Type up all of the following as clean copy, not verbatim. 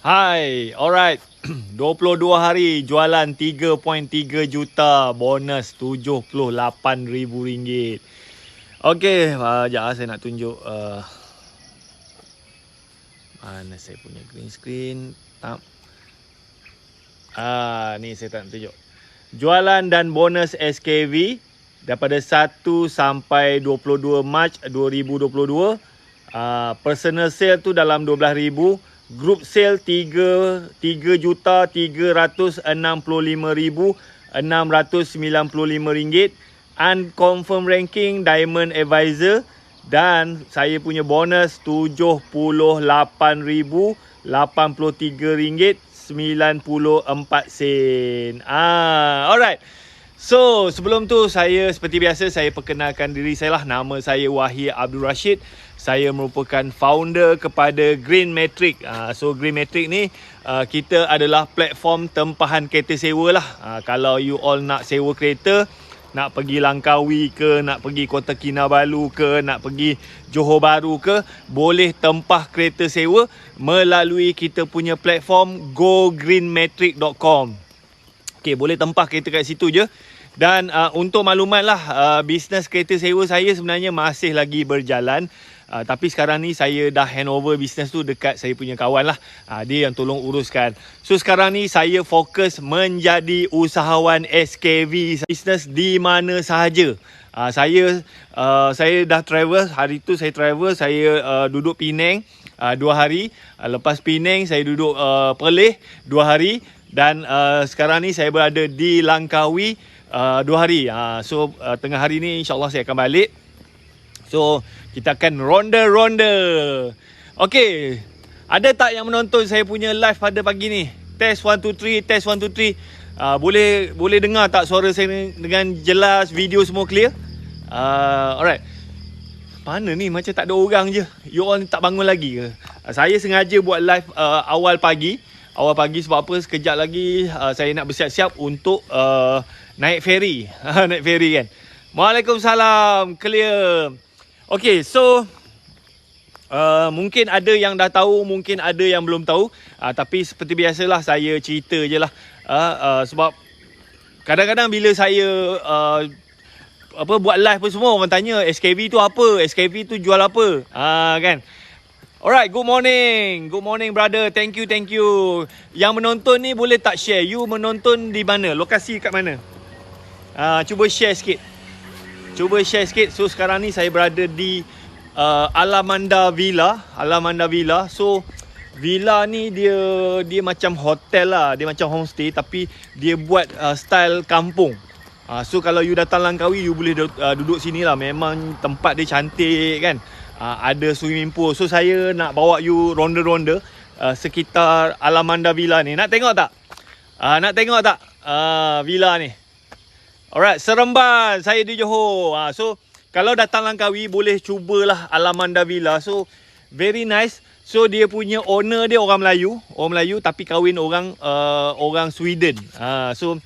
Hai, alright. 22 hari jualan 3.3 juta, bonus RM78,000. Okey, sekejap saya nak tunjuk mana saya punya green screen. Ni saya tak nak tunjuk. Jualan dan bonus SKV daripada 1 sampai 22 Mac 2022. Personal sale tu dalam 12,000. Group sale 3,365,695 ringgit. Unconfirmed ranking Diamond Advisor. Dan saya punya bonus RM78,083.94. Alright. So, sebelum tu saya seperti biasa saya perkenalkan diri saya lah. Nama saya Wahid Abdul Rashid. Saya merupakan founder kepada Green Matrix. So Green Matrix ni kita adalah platform tempahan kereta sewa lah. Kalau you all nak sewa kereta, nak pergi Langkawi ke, nak pergi Kota Kinabalu ke, nak pergi Johor Bahru ke, boleh tempah kereta sewa melalui kita punya platform gogreenmatrix.com. Okay, boleh tempah kereta kat situ je. Dan untuk maklumat lah, bisnes kereta sewa saya sebenarnya masih lagi berjalan. Tapi sekarang ni saya dah handover bisnes tu dekat saya punya kawan lah. Dia yang tolong uruskan. So sekarang ni saya fokus menjadi usahawan SKV, bisnes di mana sahaja. Saya dah travel. Hari tu saya travel, saya duduk Penang 2 hari. Lepas Penang saya duduk Perlis 2 hari. Dan sekarang ni saya berada di Langkawi 2 hari. So tengah hari ni insyaAllah saya akan balik. So kita akan ronda-ronda. Okay, ada tak yang menonton saya punya live pada pagi ni? Test 1 2 3, test 1 2 3. Boleh dengar tak suara saya dengan jelas, video semua clear? Alright. Mana ni macam tak ada orang je. You all tak bangun lagi ke? Saya sengaja buat live awal pagi. Awal pagi sebab apa? Sekejap lagi saya nak bersiap-siap untuk naik ferry. Naik ferry kan. Waalaikumsalam. Clear. Okay, so mungkin ada yang dah tahu, mungkin ada yang belum tahu. Tapi seperti biasalah saya cerita je lah. Sebab kadang-kadang bila saya buat live pun semua orang tanya SKV tu apa? SKV tu jual apa? Kan? Alright, good morning. Good morning brother. Thank you. Yang menonton ni boleh tak share? You menonton di mana? Lokasi kat mana? Cuba share sikit. So sekarang ni saya berada di Alamanda Villa. So villa ni dia macam hotel lah. Dia macam homestay tapi dia buat style kampung. So kalau you datang Langkawi, you boleh duduk sini lah. Memang tempat dia cantik kan. Ada swimming pool. So saya nak bawa you ronda-ronda sekitar Alamanda Villa ni. Nak tengok tak? Villa ni. Alright, Seremban. Saya di Johor. So kalau datang Langkawi boleh cubalah Alamanda Villa. So very nice. So dia punya owner dia orang Melayu tapi kahwin orang Sweden. So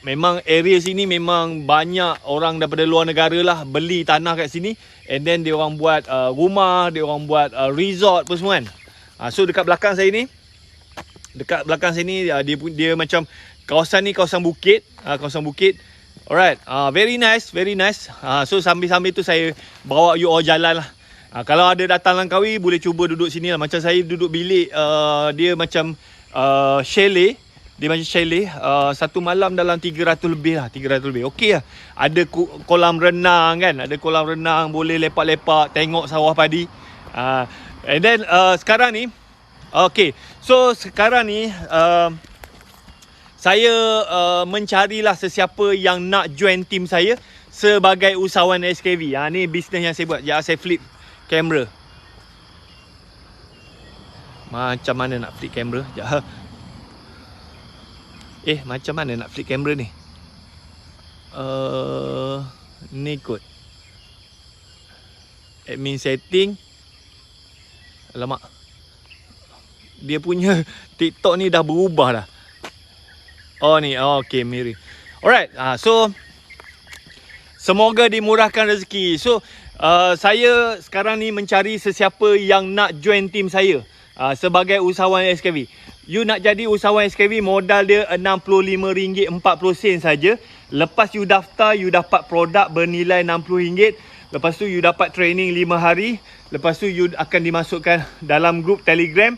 memang area sini memang banyak orang daripada luar negara lah beli tanah kat sini, and then dia orang buat rumah, dia orang buat resort apa semua kan. So dekat belakang saya ni, dia macam kawasan ni kawasan bukit. Alright, very nice. So sambil-sambil tu saya bawa you all jalan lah. Kalau ada datang Langkawi boleh cuba duduk sini lah. Macam saya duduk bilik dia macam chalet. Satu malam dalam 300 lebih. Okey lah. Ada kolam renang kan. Boleh lepak-lepak, tengok sawah padi. And then sekarang ni, okay. So sekarang ni saya mencarilah sesiapa yang nak join team saya sebagai usahawan SKV. Ni bisnes yang saya buat. Saya flip kamera. Macam mana nak flip kamera? Macam mana nak flip kamera ni? Ni kot. Admin setting. Alamak. Dia punya TikTok ni dah berubah dah. Ni. Okay, mirror. Alright. So semoga dimurahkan rezeki. So saya sekarang ni mencari sesiapa yang nak join team saya. sebagai usahawan SKV. You nak jadi usahawan SKV, modal dia RM65.40 saja. Lepas you daftar, you dapat produk bernilai RM60. Lepas tu you dapat training 5 hari. Lepas tu you akan dimasukkan dalam grup Telegram.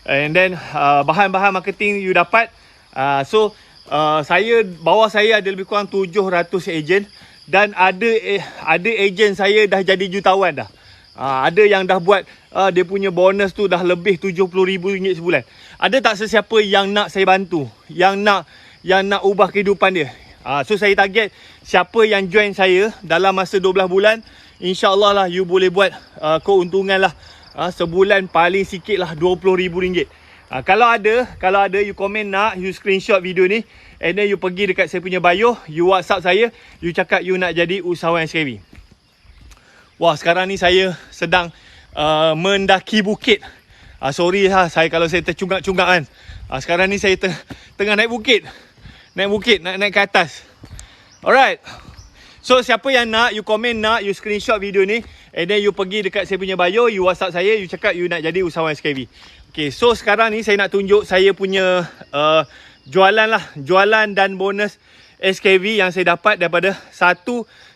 And then bahan-bahan marketing you dapat. Bawah saya ada lebih kurang 700 ejen. Dan ada ejen saya dah jadi jutawan dah. Ada yang dah buat dia punya bonus tu dah lebih RM70,000 sebulan. Ada tak sesiapa yang nak saya bantu, yang nak ubah kehidupan dia? So saya target siapa yang join saya dalam masa 12 bulan, insya-Allah lah you boleh buat keuntungan lah sebulan paling sikit lah RM20,000. Kalau ada you komen nak, you screenshot video ni, and then you pergi dekat saya punya bio, you WhatsApp saya, you cakap you nak jadi usahawan SKV. Wah, sekarang ni saya sedang mendaki bukit. Sorry lah saya kalau saya tercungak-cungak kan. Sekarang ni saya tengah naik bukit. Naik ke atas. Alright. So siapa yang nak, you komen nak, you screenshot video ni, and then you pergi dekat saya punya bio, you WhatsApp saya, you cakap you nak jadi usahawan SKV. Okay, so sekarang ni saya nak tunjuk saya punya jualan dan bonus SKV yang saya dapat daripada 1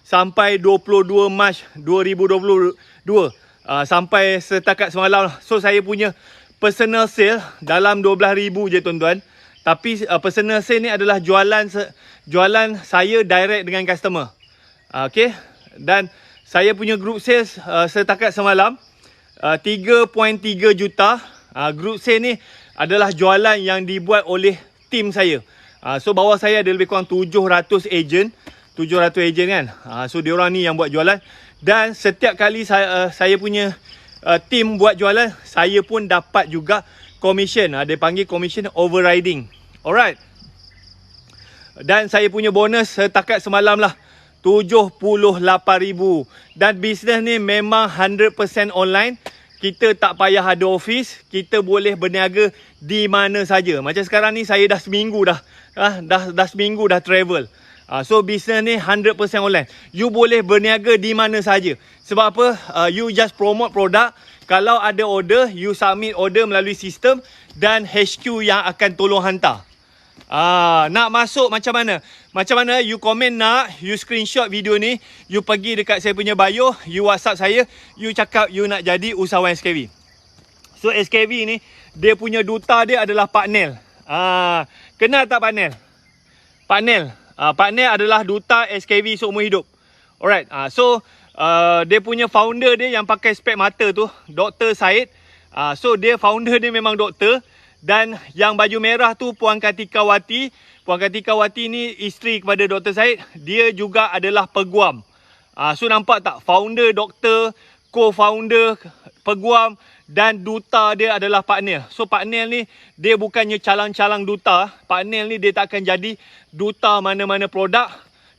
sampai 22 Mac 2022. Sampai setakat semalam. So saya punya personal sale dalam 12,000 je tuan-tuan. Tapi personal sale ni adalah jualan saya direct dengan customer. Okay. Dan saya punya group sales setakat semalam 3.3 juta. Group sale ni adalah jualan yang dibuat oleh tim saya. So bawah saya ada lebih kurang 700 ejen. 700 ejen kan. So diorang ni yang buat jualan. Dan setiap kali saya punya tim buat jualan, saya pun dapat juga commission. Dia panggil commission overriding. Alright. Dan saya punya bonus setakat semalam lah 78,000. Dan bisnes ni memang 100% online. Kita tak payah ada office. Kita boleh berniaga di mana saja. Macam sekarang ni saya dah seminggu dah. Dah seminggu dah travel. So bisnes ni 100% online. You boleh berniaga di mana saja. Sebab apa? You just promote produk. Kalau ada order, you submit order melalui sistem dan HQ yang akan tolong hantar. Nak masuk macam mana? Macam mana? You komen nak, you screenshot video ni, you pergi dekat saya punya bio, you WhatsApp saya, you cakap you nak jadi usahawan SKV. So SKV ni, dia punya duta dia adalah Pak Nel. Kenal tak Pak Nel? Pak Nel. Pak Nel adalah duta SKV seumur hidup. Alright. So dia punya founder dia yang pakai spek mata tu, Dr. Syed. So dia founder dia memang doktor. Dan yang baju merah tu Puan Kartika Wati. Puan Kartika Wati ni isteri kepada Dr. Syed. Dia juga adalah peguam. So nampak tak? Founder, doktor, co-founder, peguam dan duta dia adalah Pak Nel. So Pak Nel ni dia bukannya calang-calang duta. Pak Nel ni dia tak akan jadi duta mana-mana produk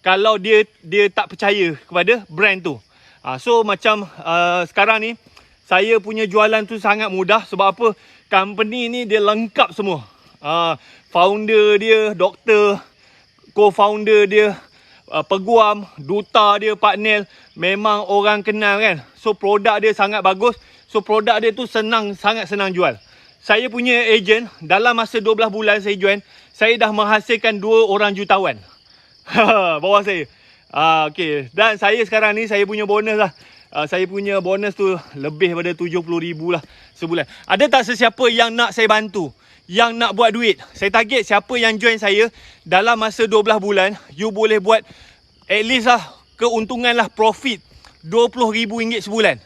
kalau dia tak percaya kepada brand tu. So macam sekarang ni saya punya jualan tu sangat mudah. Sebab apa? Company ni dia lengkap semua. Founder dia, doktor, co-founder dia, peguam, duta dia, Pak Nel, memang orang kenal kan. So produk dia sangat bagus. So produk dia tu sangat senang jual. Saya punya ejen dalam masa 12 bulan saya join, saya dah menghasilkan 2 orang jutawan. Bawah saya. Okay. Dan saya sekarang ni saya punya bonus lah. Saya punya bonus tu lebih daripada 70,000 lah sebulan. Ada tak sesiapa yang nak saya bantu? Yang nak buat duit? Saya target siapa yang join saya dalam masa 12 bulan, you boleh buat at least lah keuntungan lah profit RM20,000 sebulan.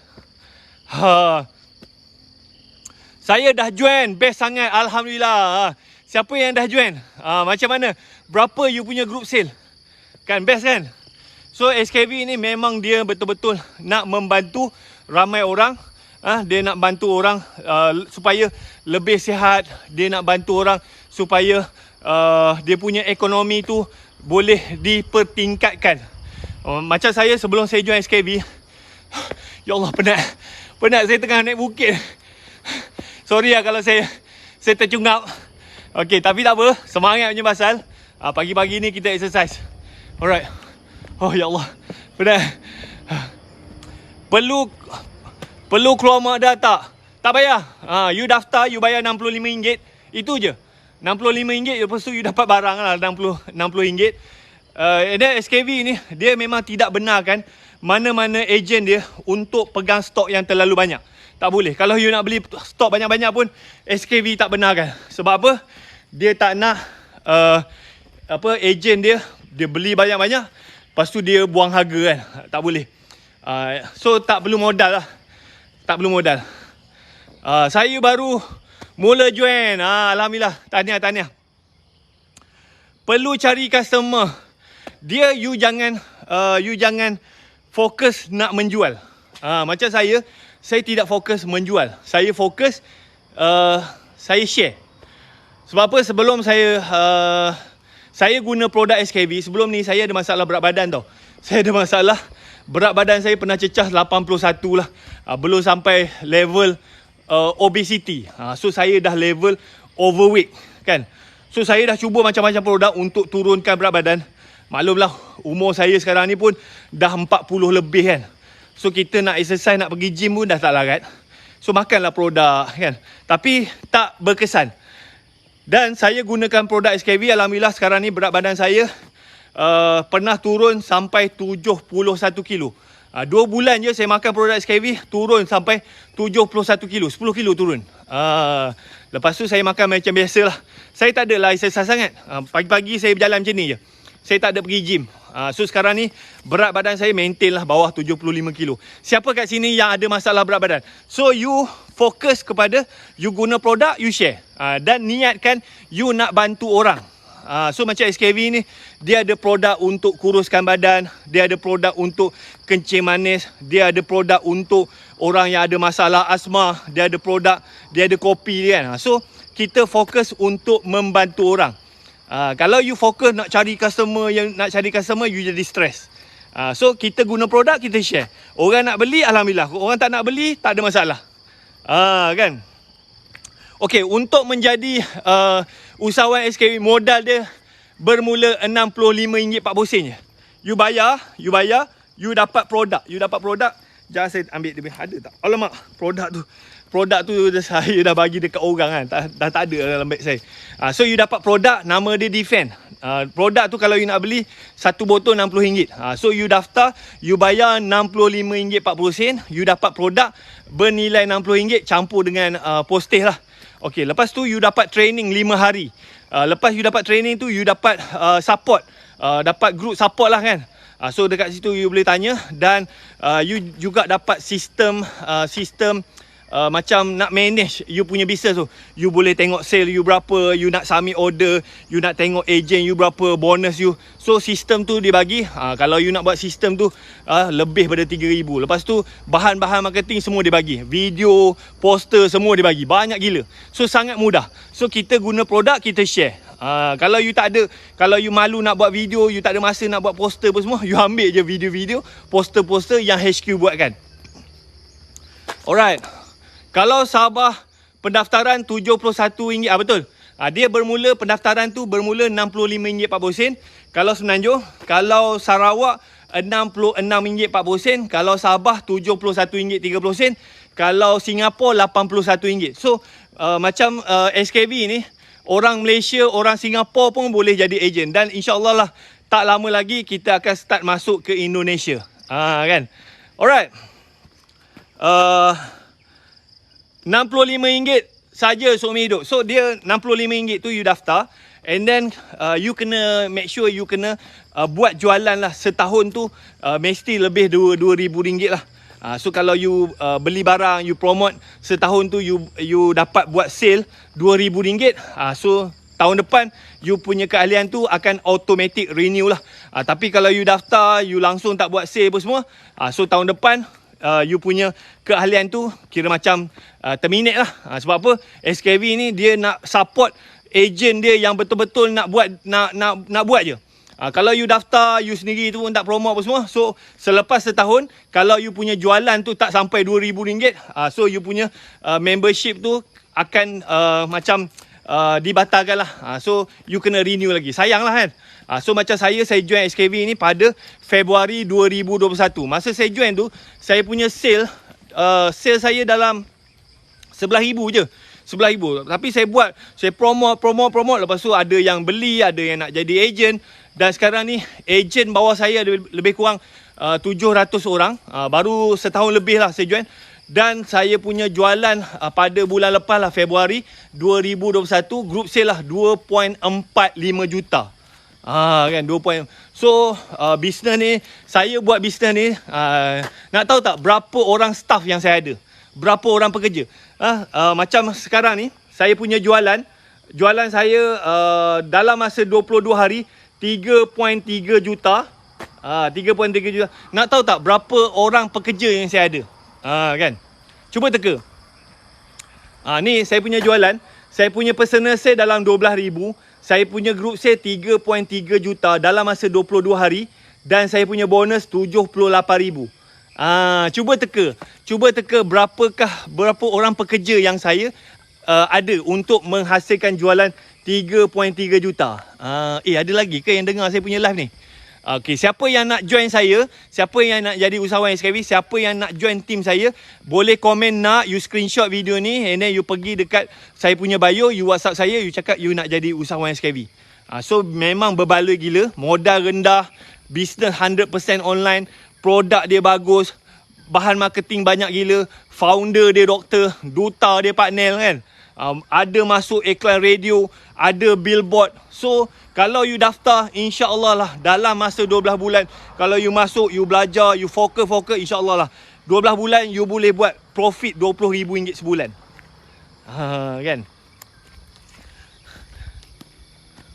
Saya dah join, best sangat, Alhamdulillah. Siapa yang dah join? Macam mana? Berapa you punya group sale? Kan best kan? So SKV ni memang dia betul-betul nak membantu ramai orang. Dia nak bantu orang supaya lebih sihat. Dia nak bantu orang supaya dia punya ekonomi tu boleh dipertingkatkan. Macam saya sebelum saya join SKV, ya Allah penat saya tengah naik bukit. Sorry lah kalau saya tercungap. Okay, tapi tak apa, semangat punya pasal. Pagi-pagi ni kita exercise. Alright. Oh ya Allah, penat. Perlu keluar mak dah tak? Tak payah. You daftar, you bayar RM65. Itu je. RM65, lepas tu you dapat barang lah RM60. And then SKV ni, dia memang tidak benarkan mana-mana ejen dia untuk pegang stok yang terlalu banyak. Tak boleh. Kalau you nak beli stok banyak-banyak pun, SKV tak benarkan. Sebab apa? Dia tak nak ejen dia beli banyak-banyak, lepas tu dia buang harga kan. Tak boleh. So tak perlu modal lah. Tak perlu modal. Saya baru mula join. Alhamdulillah. Tahniah. Perlu cari customer. You jangan fokus nak menjual. Macam saya tidak fokus menjual. Saya fokus saya share. Sebab apa? Sebelum saya guna produk SKV, sebelum ni saya ada masalah berat badan tau. Saya ada masalah berat badan, saya pernah cecah 81 lah. Belum sampai level obesity. So saya dah level overweight kan. So saya dah cuba macam-macam produk untuk turunkan berat badan. Maklumlah umur saya sekarang ni pun dah 40 lebih kan. So kita nak exercise, nak pergi gym pun dah tak larat. So makanlah produk kan. Tapi tak berkesan. Dan saya gunakan produk SKV. Alhamdulillah sekarang ni berat badan saya pernah turun sampai 71 kilo. 2 bulan je saya makan produk SKV, turun sampai 71 kilo. 10 kilo turun. Lepas tu saya makan macam biasa lah. Saya tak adalah exercise sangat. Pagi-pagi saya berjalan macam ni je. Saya tak ada pergi gym. So sekarang ni berat badan saya maintain lah bawah 75 kilo. Siapa kat sini yang ada masalah berat badan? So you fokus kepada you guna produk, you share. Dan niatkan you nak bantu orang. So macam SKV ni, dia ada produk untuk kuruskan badan, dia ada produk untuk kencing manis, dia ada produk untuk orang yang ada masalah asma, dia ada produk, dia ada kopi kan. So kita fokus untuk membantu orang. Kalau you fokus nak cari customer, you jadi stres. So kita guna produk, kita share. Orang nak beli, alhamdulillah. Orang tak nak beli, tak ada masalah. Kan? Okey, untuk menjadi usahawan SKV, modal dia bermula RM65-40 je. You bayar, you dapat produk. Jangan saya ambil dia. Ada tak? Alamak, produk tu saya dah bagi dekat orang kan. Dah tak ada dalam beg saya. So you dapat produk, nama dia Defend. Produk tu kalau you nak beli, satu botol RM60. So you daftar, you bayar RM65-40, you dapat produk bernilai RM60 campur dengan postage lah. Okey, lepas tu you dapat training 5 hari. Lepas you dapat training tu, you dapat support. Dapat group support lah kan. So dekat situ you boleh tanya. Dan you juga dapat sistem macam nak manage you punya business tu. You boleh tengok sale you berapa, you nak submit order, you nak tengok agent you berapa, bonus you. So sistem tu dia bagi. Kalau you nak buat sistem tu lebih pada 3,000. Lepas tu bahan-bahan marketing semua dia bagi. Video, poster semua dia bagi. Banyak gila. So sangat mudah. So kita guna produk, kita share. Kalau you tak ada, kalau you malu nak buat video, you tak ada masa nak buat poster apa semua, you ambil je video-video, poster-poster yang HQ buatkan. Alright. Kalau Sabah pendaftaran RM71, betul. Dia bermula, pendaftaran tu bermula RM65-40. Kalau Semenanjung, kalau Sarawak RM66-40. Kalau Sabah RM71-30. Kalau Singapura RM81. So macam SKV ni, orang Malaysia, orang Singapura pun boleh jadi ejen. Dan insyaAllah lah, tak lama lagi kita akan start masuk ke Indonesia. Kan? Alright. RM65 saja seumur hidup. So dia RM65 tu you daftar. And then you kena make sure you kena buat jualan lah. Setahun tu mesti lebih RM2,000 lah. So kalau you beli barang, you promote, setahun tu you dapat buat sale RM2,000. So tahun depan you punya keahlian tu akan automatic renew lah. Tapi kalau you daftar, you langsung tak buat sale apa semua, so tahun depan you punya keahlian tu kira macam terminate lah. Sebab apa? SKV ni dia nak support ejen dia yang betul-betul nak buat je. Kalau you daftar, you sendiri tu pun tak promote apa semua, so selepas setahun, kalau you punya jualan tu tak sampai RM2,000, so you punya membership tu akan macam dibatalkan lah. So you kena renew lagi. Sayang lah kan. So macam saya join SKV ni pada Februari 2021. Masa saya join tu, saya punya sale saya dalam 11,000 je. 11,000. Tapi saya promote. Lepas tu ada yang beli, ada yang nak jadi ejen. Dan sekarang ni ejen bawah saya ada lebih kurang 700 orang. Baru setahun lebih lah saya join. Dan saya punya jualan pada bulan lepas lah, Februari 2021, group sale lah 2.45 juta. Kan 2. So bisnes ni, saya buat bisnes ni, nak tahu tak berapa orang staff yang saya ada? Berapa orang pekerja? Macam sekarang ni, saya punya jualan saya dalam masa 22 hari 3.3 juta. 3.3 juta. Nak tahu tak berapa orang pekerja yang saya ada? Kan? Cuba teka. Ni saya punya jualan. Saya punya personal sale dalam 12,000. Saya punya group sale 3.3 juta dalam masa 22 hari. Dan saya punya bonus 78,000. Cuba teka berapa orang pekerja yang saya ada untuk menghasilkan jualan 3.3 juta. Ada lagi ke yang dengar saya punya live ni? Okey, siapa yang nak join saya, siapa yang nak jadi usahawan SKV, siapa yang nak join team saya, boleh komen nak, you screenshot video ni and then you pergi dekat saya punya bio, you WhatsApp saya, you cakap you nak jadi usahawan SKV. So memang berbaloi gila, modal rendah, business 100% online, produk dia bagus, bahan marketing banyak gila, founder dia doktor, duta dia Pak Nel kan. Ada masuk iklan radio, ada billboard. So kalau you daftar, insya-Allah lah dalam masa 12 bulan, kalau you masuk, you belajar, you fokus, insya-Allah lah 12 bulan you boleh buat profit RM20,000 sebulan. Kan?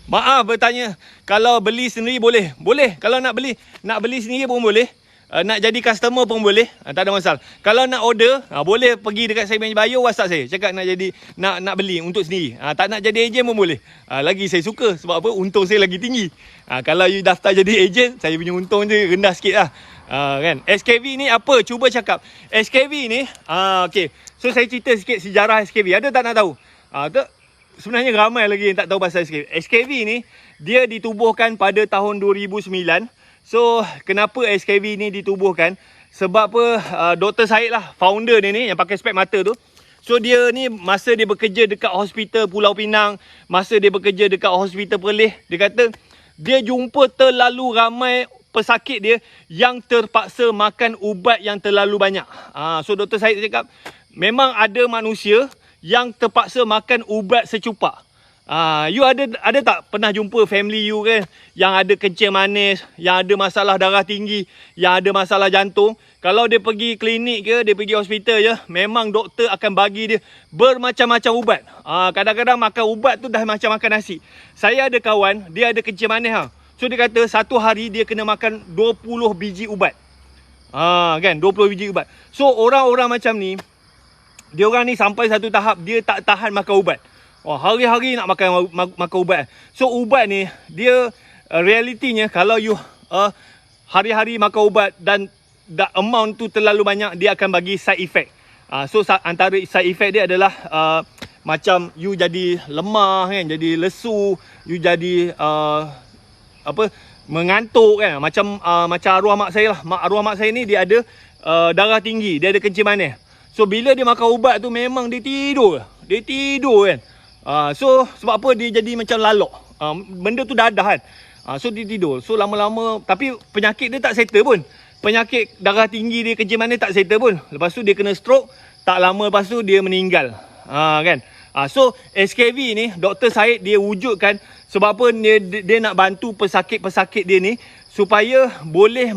Maaf bertanya, kalau beli sendiri boleh? Boleh. Kalau nak beli sendiri pun boleh. Nak jadi customer pun boleh, tak ada masalah. Kalau nak order, boleh pergi dekat saya punya bio, WhatsApp saya, cakap nak beli untuk sendiri. Tak nak jadi ejen pun boleh. Lagi saya suka, sebab apa? Untung saya lagi tinggi. Kalau you daftar jadi ejen, saya punya untung je rendah sikit lah. Kan? SKV ni apa? Cuba cakap. SKV ni, okay. So saya cerita sikit sejarah SKV. Ada tak nak tahu? Sebenarnya ramai lagi yang tak tahu pasal SKV. SKV ni, dia ditubuhkan pada tahun 2009. So, kenapa SKV ni ditubuhkan? Sebab apa, Dr. Syed lah, founder dia ni, yang pakai spek mata tu. So, dia ni, masa dia bekerja dekat hospital Pulau Pinang, masa dia bekerja dekat hospital Perlis, dia kata, dia jumpa terlalu ramai pesakit dia yang terpaksa makan ubat yang terlalu banyak. So, Dr. Syed cakap, memang ada manusia yang terpaksa makan ubat secupak. You ada tak pernah jumpa family you kan, yang ada kencing manis, yang ada masalah darah tinggi, yang ada masalah jantung? Kalau dia pergi klinik ke, dia pergi hospital je, memang doktor akan bagi dia bermacam-macam ubat. Kadang-kadang makan ubat tu dah macam makan nasi. Saya ada kawan, dia ada kencing manis So dia kata satu hari dia kena makan 20 biji ubat. Kan, 20 biji ubat. So orang-orang macam ni, dia orang ni sampai satu tahap dia tak tahan makan ubat. Hari-hari nak makan ubat. So ubat ni, dia realitinya kalau you hari-hari makan ubat dan amount tu terlalu banyak, dia akan bagi side effect. So antara side effect dia adalah macam you jadi lemah kan, jadi lesu, you jadi mengantuk kan. Macam arwah mak saya lah. Arwah mak saya ni dia ada darah tinggi, dia ada kencing manis. So bila dia makan ubat tu memang dia tidur kan. So sebab apa dia jadi macam lalok, benda tu dadah kan. So dia tidur. So lama-lama, tapi penyakit dia tak settle pun. Penyakit darah tinggi dia, kencing manis tak settle pun. Lepas tu dia kena stroke, tak lama lepas tu dia meninggal. Kan. So SKV ni Dr. Syed dia wujudkan sebab apa, dia nak bantu pesakit-pesakit dia ni supaya boleh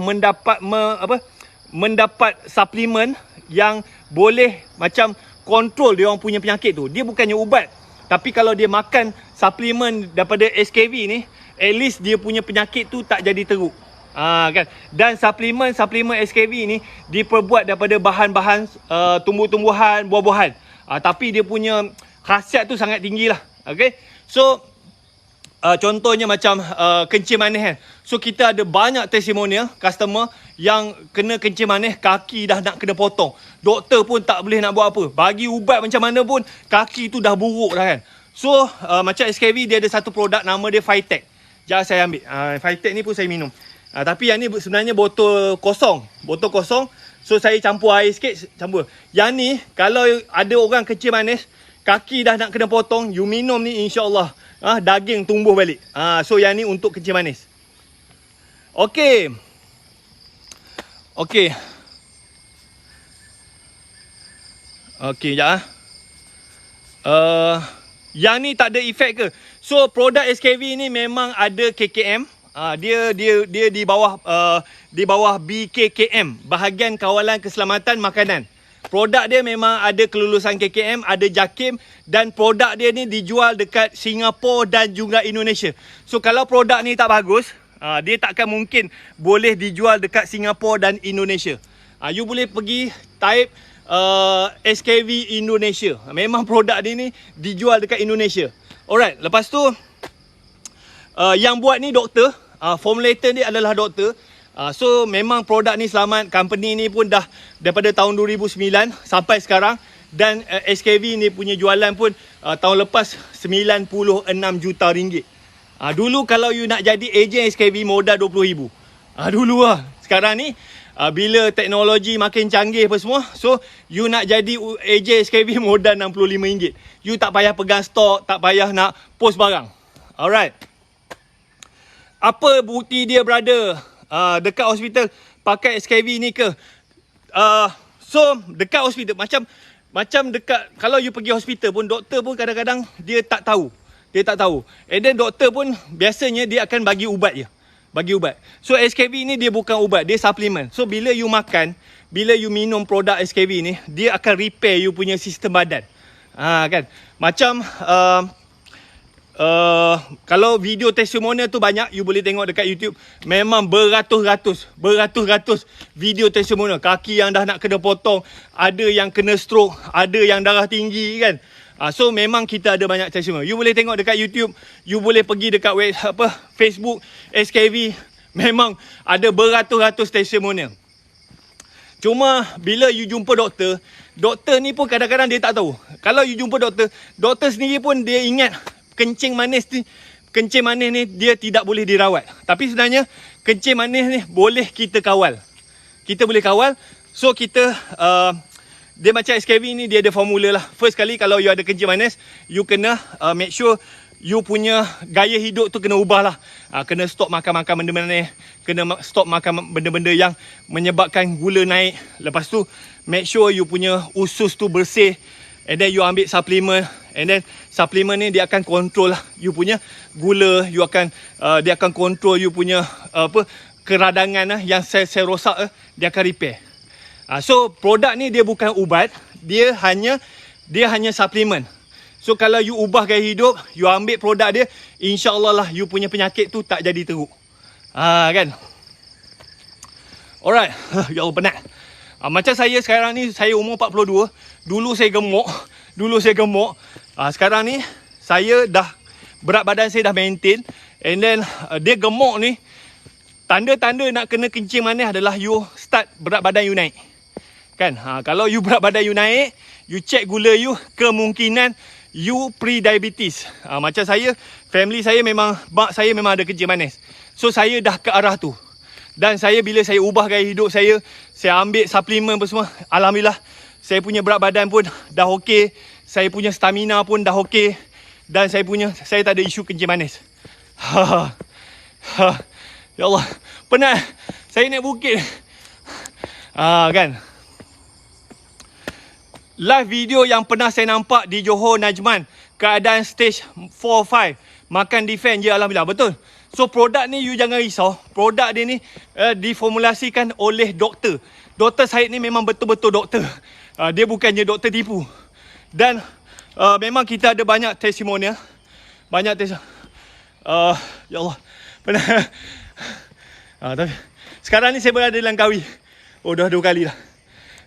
mendapat suplemen yang boleh macam kontrol dia orang punya penyakit tu. Dia bukannya ubat, tapi kalau dia makan suplemen daripada SKV ni, at least dia punya penyakit tu tak jadi teruk. Kan? Dan suplemen SKV ni diperbuat daripada bahan-bahan tumbuh-tumbuhan, buah-buahan. Tapi dia punya khasiat tu sangat tinggi lah. Okay? So contohnya macam kencing manis kan. So kita ada banyak testimonial customer yang kena kencing manis, kaki dah nak kena potong. Doktor pun tak boleh nak buat apa. Bagi ubat macam mana pun, kaki tu dah buruk dah kan. So macam SKV dia ada satu produk nama dia Phytech. Jangan saya ambil. Phytech ni pun saya minum. Tapi yang ni sebenarnya botol kosong. Botol kosong. So saya campur air sikit, campur. Yang ni kalau ada orang kencing manis, kaki dah nak kena potong, you minum ni insya-Allah daging tumbuh balik. So yang ni untuk kencing manis. Okey. Okey. Okey, jap yang ni tak ada efek ke? So produk SKV ni memang ada KKM. Dia di bawah BKKM, Bahagian Kawalan Keselamatan Makanan. Produk dia memang ada kelulusan KKM, ada JAKIM, dan produk dia ni dijual dekat Singapura dan juga Indonesia. So kalau produk ni tak bagus, dia takkan mungkin boleh dijual dekat Singapura dan Indonesia. You boleh pergi type SKV Indonesia. Memang produk dia ni dijual dekat Indonesia. Alright, lepas tu yang buat ni doktor, formulator ni adalah doktor. So memang produk ni selamat. Company ni pun dah daripada tahun 2009 sampai sekarang. Dan SKV ni punya jualan pun tahun lepas 96 juta ringgit. Dulu kalau you nak jadi ejen SKV modal 20,000. Dulu lah. Sekarang ni bila teknologi makin canggih apa semua, so you nak jadi ejen SKV modal RM65. You tak payah pegang stok, tak payah nak post barang. Alright. Apa bukti dia, brother? Dekat hospital pakai SKV ni ke? So dekat hospital macam dekat, kalau you pergi hospital pun, doktor pun kadang-kadang dia tak tahu. And then doktor pun biasanya dia akan bagi ubat je. So SKV ni dia bukan ubat, dia suplemen. So bila you makan, bila you minum produk SKV ni, dia akan repair you punya sistem badan. Kan? Macam kalau video testimonial tu banyak, you boleh tengok dekat YouTube. Memang beratus-ratus video testimonial. Kaki yang dah nak kena potong, ada yang kena stroke, ada yang darah tinggi kan. So memang kita ada banyak testimonial. You boleh tengok dekat YouTube, you boleh pergi dekat Facebook SKV, memang ada beratus-ratus testimonial. Cuma bila you jumpa doktor ni pun kadang-kadang dia tak tahu. Kalau you jumpa doktor sendiri pun dia ingat kencing manis ni dia tidak boleh dirawat. Tapi sebenarnya kencing manis ni boleh kita kawal. Kita boleh kawal. So kita dia macam SKV ni, dia ada formula lah. First kali kalau you ada kencing manis, you kena make sure you punya gaya hidup tu kena ubah lah. Kena stop makan benda-benda ni, kena stop makan benda-benda yang menyebabkan gula naik. Lepas tu make sure you punya usus tu bersih. And then you ambil suplemen. And then suplemen ni dia akan control lah you punya gula. Dia akan control you punya keradangan yang sel-sel rosak dia akan repair. So produk ni dia bukan ubat, dia hanya suplemen. So kalau you ubah gaya hidup, you ambil produk dia, insya-Allah lah you punya penyakit tu tak jadi teruk. Kan? Alright. Ya Allah, penat. Macam saya sekarang ni, saya umur 42. Dulu saya gemuk. Sekarang ni saya dah, berat badan saya dah maintain. And then dia gemuk ni, tanda-tanda nak kena kencing manis adalah you start berat badan you naik. Kan? Kalau you berat badan you naik, you check gula you, kemungkinan you pre-diabetes. Macam saya, family saya memang, mak saya memang ada kencing manis. So saya dah ke arah tu. Dan saya bila saya ubah gaya hidup saya ambil suplemen apa semua, alhamdulillah saya punya berat badan pun dah okey, saya punya stamina pun dah okey, dan saya tak ada isu kencing manis. Ya Allah, penat. Saya naik bukit. Kan? Live video yang pernah saya nampak di Johor Najman, keadaan stage 4-5, makan defend je, alhamdulillah. Betul. So produk ni you jangan risau. Produk dia ni diformulasikan oleh doktor. Dr. Syed ni memang betul-betul doktor. Dia bukannya doktor tipu. Dan memang kita ada banyak testimonial. Ya Allah, pernah. Tapi sekarang ni saya berada dalam Langkawi. Dah 2 kali dah.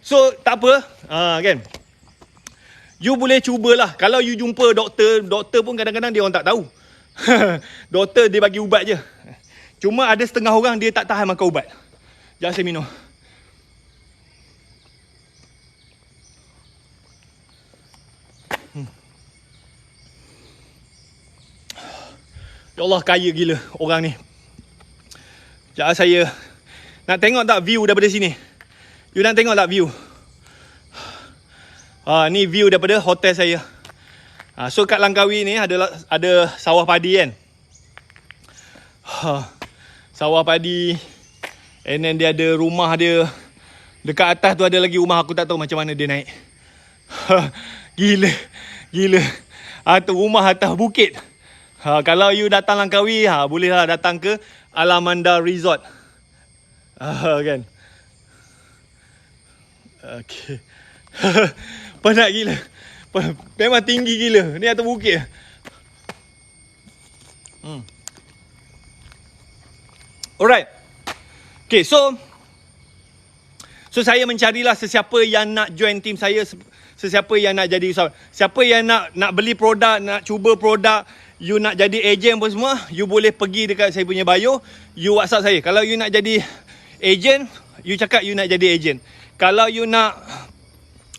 So tak apa, kan? You boleh cubalah. Kalau you jumpa doktor pun kadang-kadang dia orang tak tahu. Doktor dia bagi ubat je. Cuma ada setengah orang dia tak tahan makan ubat. Jangan saya minum. Ya Allah, kaya gila orang ni. Jangan saya nak tengok tak view daripada sini. You nak tengok tak view? Ni view daripada hotel saya. So kat Langkawi ni ada sawah padi kan. Sawah padi. And then dia ada rumah dia. Dekat atas tu ada lagi rumah, aku tak tahu macam mana dia naik. Gila. Tu rumah atas bukit. Kalau you datang Langkawi, bolehlah datang ke Alamanda Resort. Kan. Okay. Penat gila. Memang tinggi gila. Ni atas bukit. Alright. Okay, so saya mencarilah sesiapa yang nak join team saya, sesiapa yang nak jadi usahawan. Siapa yang nak beli produk, nak cuba produk, you nak jadi ejen pun semua, you boleh pergi dekat saya punya bio, you WhatsApp saya. Kalau you nak jadi ejen, you cakap you nak jadi ejen. Kalau you nak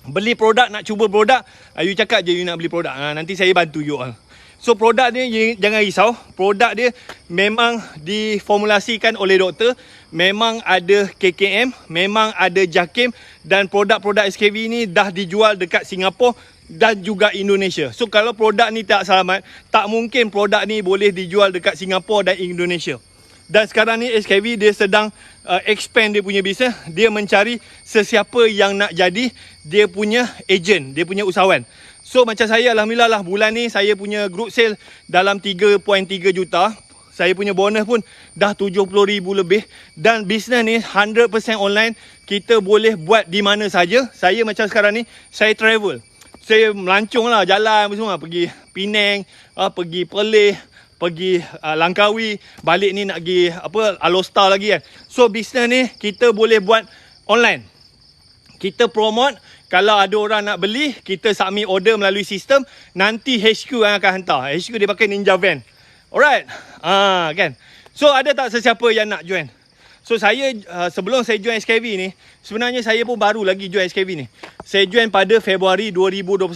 beli produk, nak cuba produk, you cakap je you nak beli produk. Nanti saya bantu you all. So produk ni jangan risau. Produk dia memang diformulasikan oleh doktor. Memang ada KKM, memang ada JAKIM. Dan produk-produk SKV ni dah dijual dekat Singapura dan juga Indonesia. So kalau produk ni tak selamat, tak mungkin produk ni boleh dijual dekat Singapura dan Indonesia. Dan sekarang ni SKV dia sedang expand dia punya bisnes. Dia mencari sesiapa yang nak jadi dia punya ejen, dia punya usahawan. So macam saya, alhamdulillah lah, bulan ni saya punya group sale dalam 3.3 juta. Saya punya bonus pun dah 70,000 lebih. Dan bisnes ni 100% online. Kita boleh buat di mana saja. Saya macam sekarang ni, saya travel. Saya melancong lah, jalan semua. Pergi Penang, pergi Perlis, pergi Langkawi. Balik ni nak pergi Alostar lagi kan. So bisnes ni kita boleh buat online. Kita promote. Kalau ada orang nak beli, kita submit order melalui sistem. Nanti HQ yang akan hantar. HQ dia pakai Ninja Van. Alright. Kan. So ada tak sesiapa yang nak join? So saya sebelum saya join SKV ni, sebenarnya saya pun baru lagi join SKV ni. Saya join pada Februari 2021.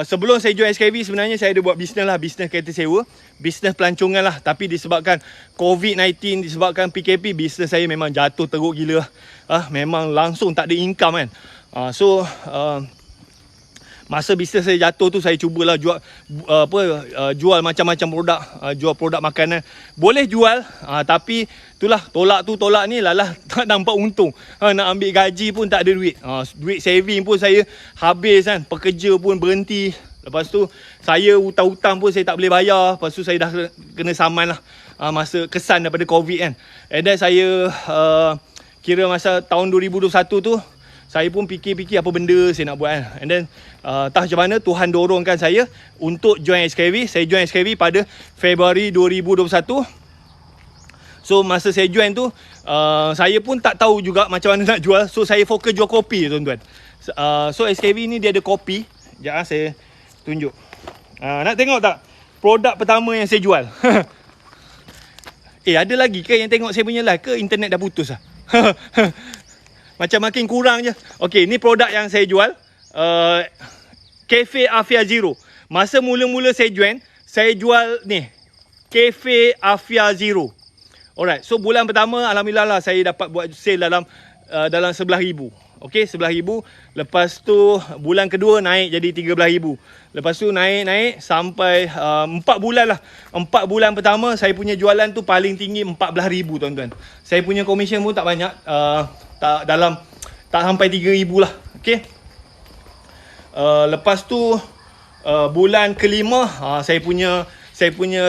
Sebelum saya join SKV, sebenarnya saya ada buat bisnes lah. Bisnes kereta sewa. Bisnes pelancongan lah. Tapi disebabkan COVID-19, disebabkan PKP, bisnes saya memang jatuh teruk gila. Memang langsung tak ada income kan. Masa bisnes saya jatuh tu, saya cubalah jual macam-macam produk, jual produk makanan. Boleh jual, tapi itulah tolak ni lalah tak nampak untung. Nak ambil gaji pun tak ada duit. Duit saving pun saya habis kan. Pekerja pun berhenti. Lepas tu saya hutang-hutang pun saya tak boleh bayar. Lepas tu saya dah kena saman lah. Masa kesan daripada COVID kan. And then saya kira masa tahun 2021 tu, saya pun fikir-fikir apa benda saya nak buat kan. And then tak macam mana Tuhan dorongkan saya untuk join SKV. Saya join SKV pada Februari 2021. So masa saya join tu, saya pun tak tahu juga macam mana nak jual. So saya fokus jual kopi tuan-tuan. So SKV ni dia ada kopi. Sekejap saya tunjuk. Nak tengok tak produk pertama yang saya jual? Ada lagi ke yang tengok saya punya live ke internet dah putus lah? Macam makin kurang je. Okay, ni produk yang saya jual. Cafe Afia Zero. Masa mula-mula saya join, saya jual ni Cafe Afia Zero. Alright, so bulan pertama alhamdulillah lah saya dapat buat sale dalam 11,000. Okay, 11,000. Lepas tu bulan kedua naik jadi 13,000. Lepas tu naik sampai 4 bulan lah. 4 bulan pertama saya punya jualan tu paling tinggi 14,000 tuan-tuan. Saya punya komisen pun tak banyak. Tak sampai 3,000 lah. Okay. Lepas tu bulan kelima saya punya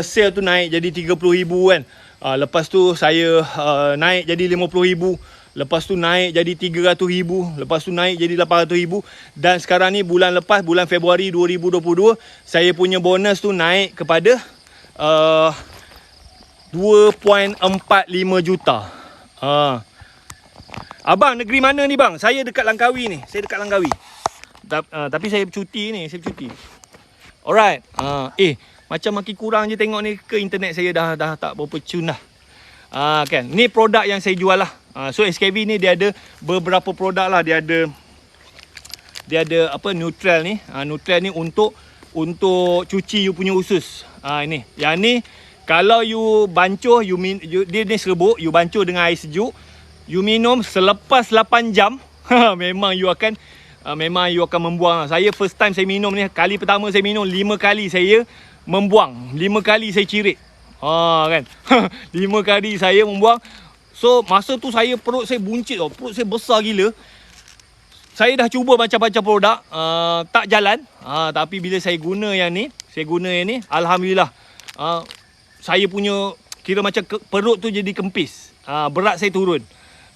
sale tu naik jadi 30,000 kan. Lepas tu saya naik jadi 50,000. Lepas tu naik jadi 300,000. Lepas tu naik jadi 800,000. Dan sekarang ni bulan lepas, bulan Februari 2022, saya punya bonus tu naik kepada 2.45 juta. Abang, negeri mana ni bang? Saya dekat Langkawi ni. Tapi saya cuti ni, Alright. Macam makin kurang je tengok ni ke internet saya dah tak berapa cun dah. Kan. Ni produk yang saya jual lah. So SKV ni dia ada beberapa produk lah. Dia ada apa neutral ni. Neutral ni untuk cuci you punya usus. Ini. Yang ni kalau you bancuh, dia ni serbuk, you bancuh dengan air sejuk. You minum selepas 8 jam, memang you akan membuang. Saya first time saya minum ni, kali pertama saya minum 5 kali saya membuang, 5 kali saya cirit. Kan. 5 kali saya membuang. So masa tu perut saya buncit tau, perut saya besar gila. Saya dah cuba macam-macam produk, tak jalan. Tapi bila saya guna yang ni, alhamdulillah, saya punya kira macam perut tu jadi kempis. Berat saya turun.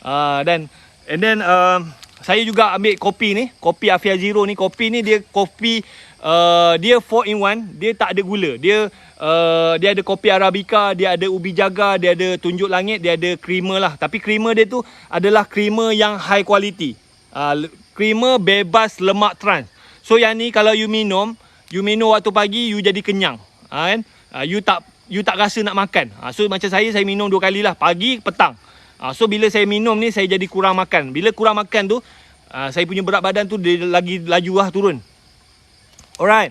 And then saya juga ambil kopi ni, kopi Afia Zero ni. Kopi ni dia kopi dia 4 in 1, dia tak ada gula. Dia ada kopi Arabica, dia ada ubi jaga, dia ada tunjuk langit, dia ada creamer lah. Tapi creamer dia tu adalah creamer yang high quality. Creamer bebas lemak trans. So yang ni kalau you minum waktu pagi, you jadi kenyang. Kan? You tak rasa nak makan. So macam saya minum 2 kali lah, pagi, petang. So bila saya minum ni, saya jadi kurang makan. Bila kurang makan tu, saya punya berat badan tu dia lagi laju lah turun. Alright.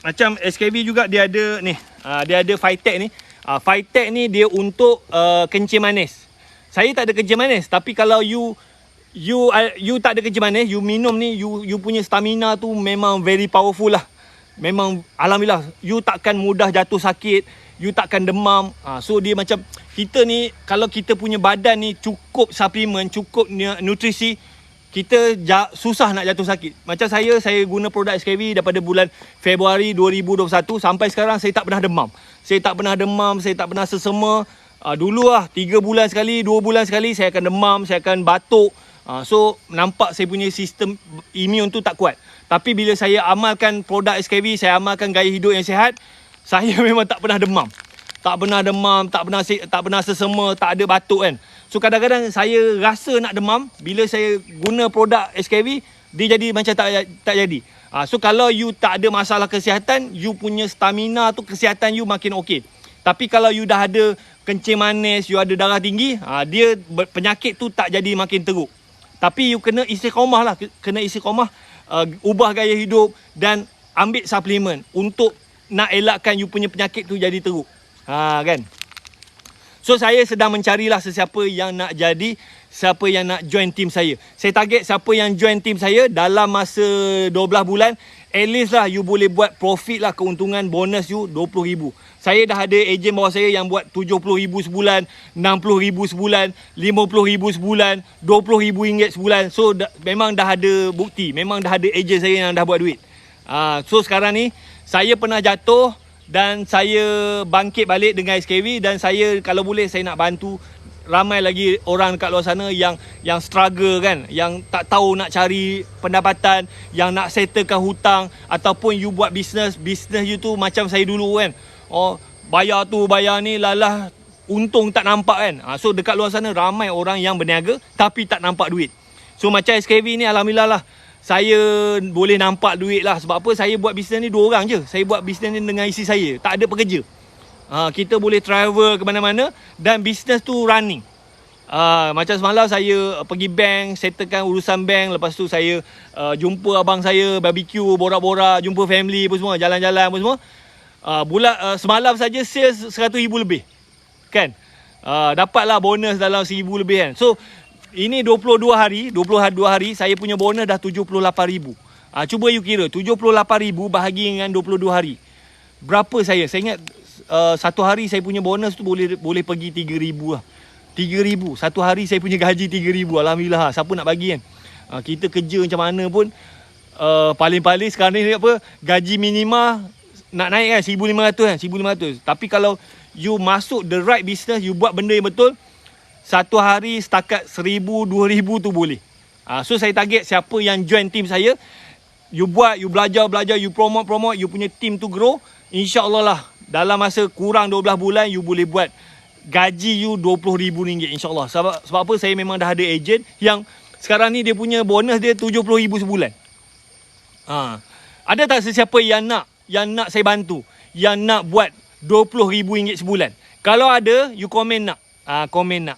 Macam SKV juga dia ada ni. Dia ada Phytech ni. Phytech ni dia untuk kencing manis. Saya tak ada kencing manis, tapi kalau you tak ada kencing manis, you minum ni, you punya stamina tu memang very powerful lah. Memang alhamdulillah, you takkan mudah jatuh sakit, you takkan demam. So dia macam kita ni, kalau kita punya badan ni cukup suplemen, cukup nutrisi, kita susah nak jatuh sakit. Macam saya guna produk SKV daripada bulan Februari 2021 sampai sekarang, saya tak pernah demam. Saya tak pernah sesema. Dulu lah 3 bulan sekali, 2 bulan sekali saya akan demam, saya akan batuk. So nampak saya punya sistem imun tu tak kuat. Tapi bila saya amalkan produk SKV, saya amalkan gaya hidup yang sihat, saya memang tak pernah demam. Tak pernah sesema, tak ada batuk kan. So kadang-kadang saya rasa nak demam, bila saya guna produk SKV, dia jadi macam tak jadi. So kalau you tak ada masalah kesihatan, you punya stamina tu, kesihatan you makin okey. Tapi kalau you dah ada kencing manis, you ada darah tinggi, dia penyakit tu tak jadi makin teruk. Tapi you kena istiqamah lah, ubah gaya hidup dan ambil suplemen untuk nak elakkan you punya penyakit tu jadi teruk. Kan? So saya sedang mencarilah sesiapa yang nak join team saya. Saya target siapa yang join team saya dalam masa 12 bulan, at least lah you boleh buat profit lah, keuntungan bonus you 20,000. Saya dah ada ejen bawah saya yang buat 70,000 sebulan, 60,000 sebulan, 50,000 sebulan, 20,000 ringgit sebulan. So memang dah ada bukti, memang dah ada ejen saya yang dah buat duit. So sekarang ni saya pernah jatuh dan saya bangkit balik dengan SKV, dan saya kalau boleh saya nak bantu ramai lagi orang dekat luar sana yang struggle kan, yang tak tahu nak cari pendapatan, yang nak settlekan hutang, ataupun you buat bisnes you tu macam saya dulu kan. Bayar tu bayar ni, lalah untung tak nampak kan. So dekat luar sana ramai orang yang berniaga tapi tak nampak duit. So macam SKV ni alhamdulillah lah, saya boleh nampak duit lah. Sebab apa? Saya buat bisnes ni 2 orang je. Saya buat bisnes ni dengan isteri saya, tak ada pekerja. Kita boleh travel ke mana-mana dan bisnes tu running. Macam semalam saya pergi bank, settlekan urusan bank. Lepas tu saya jumpa abang saya, barbecue, borak-borak, jumpa family apa semua, jalan-jalan apa semua. Semalam saja sales 100,000 lebih kan. Dapatlah bonus dalam 1,000 lebih kan. So ini 22 hari saya punya bonus dah 78,000. Cuba you kira 78,000 bahagi dengan 22 hari. Berapa saya ingat satu hari saya punya bonus tu boleh pergi 3,000 lah. 3,000 satu hari, saya punya gaji 3,000. Alhamdulillah. Siapa nak bagi kan. Kita kerja macam mana pun, paling-paling sekarang ni apa, gaji minima nak naik kan 1,500 kan, 1,500. Tapi kalau you masuk the right business, you buat benda yang betul, satu hari setakat 1,000, 2,000 tu boleh. So saya target siapa yang join team saya, you buat, you belajar, you promote, you punya team tu grow, InsyaAllah lah dalam masa kurang 12 bulan you boleh buat gaji you RM20,000 insyaAllah. Sebab apa? Saya memang dah ada ejen yang sekarang ni dia punya bonus dia RM70,000 sebulan. Ada tak sesiapa yang nak saya bantu, yang nak buat RM20,000 sebulan? Kalau ada, you komen nak. Komen nak.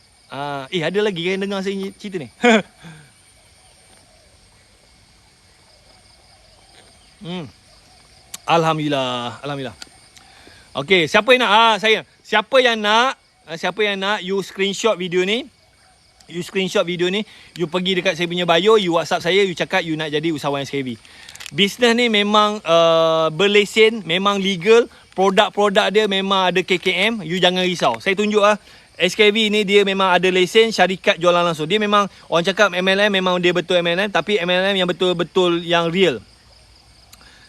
Ada lagi kan dengar saya cerita ni? Alhamdulillah. Okey, siapa yang nak? Siapa yang nak, you screenshot video ni. you screenshot video ni, you pergi dekat saya punya bio, you WhatsApp saya, you cakap you nak jadi usahawan SKV. Bisnes ni memang berlesen, memang legal. Produk-produk dia memang ada KKM. You jangan risau. Saya tunjuk lah. SKV ni dia memang ada lesen syarikat jualan langsung. Dia memang, orang cakap MLM, memang dia betul MLM. Tapi MLM yang betul-betul yang real.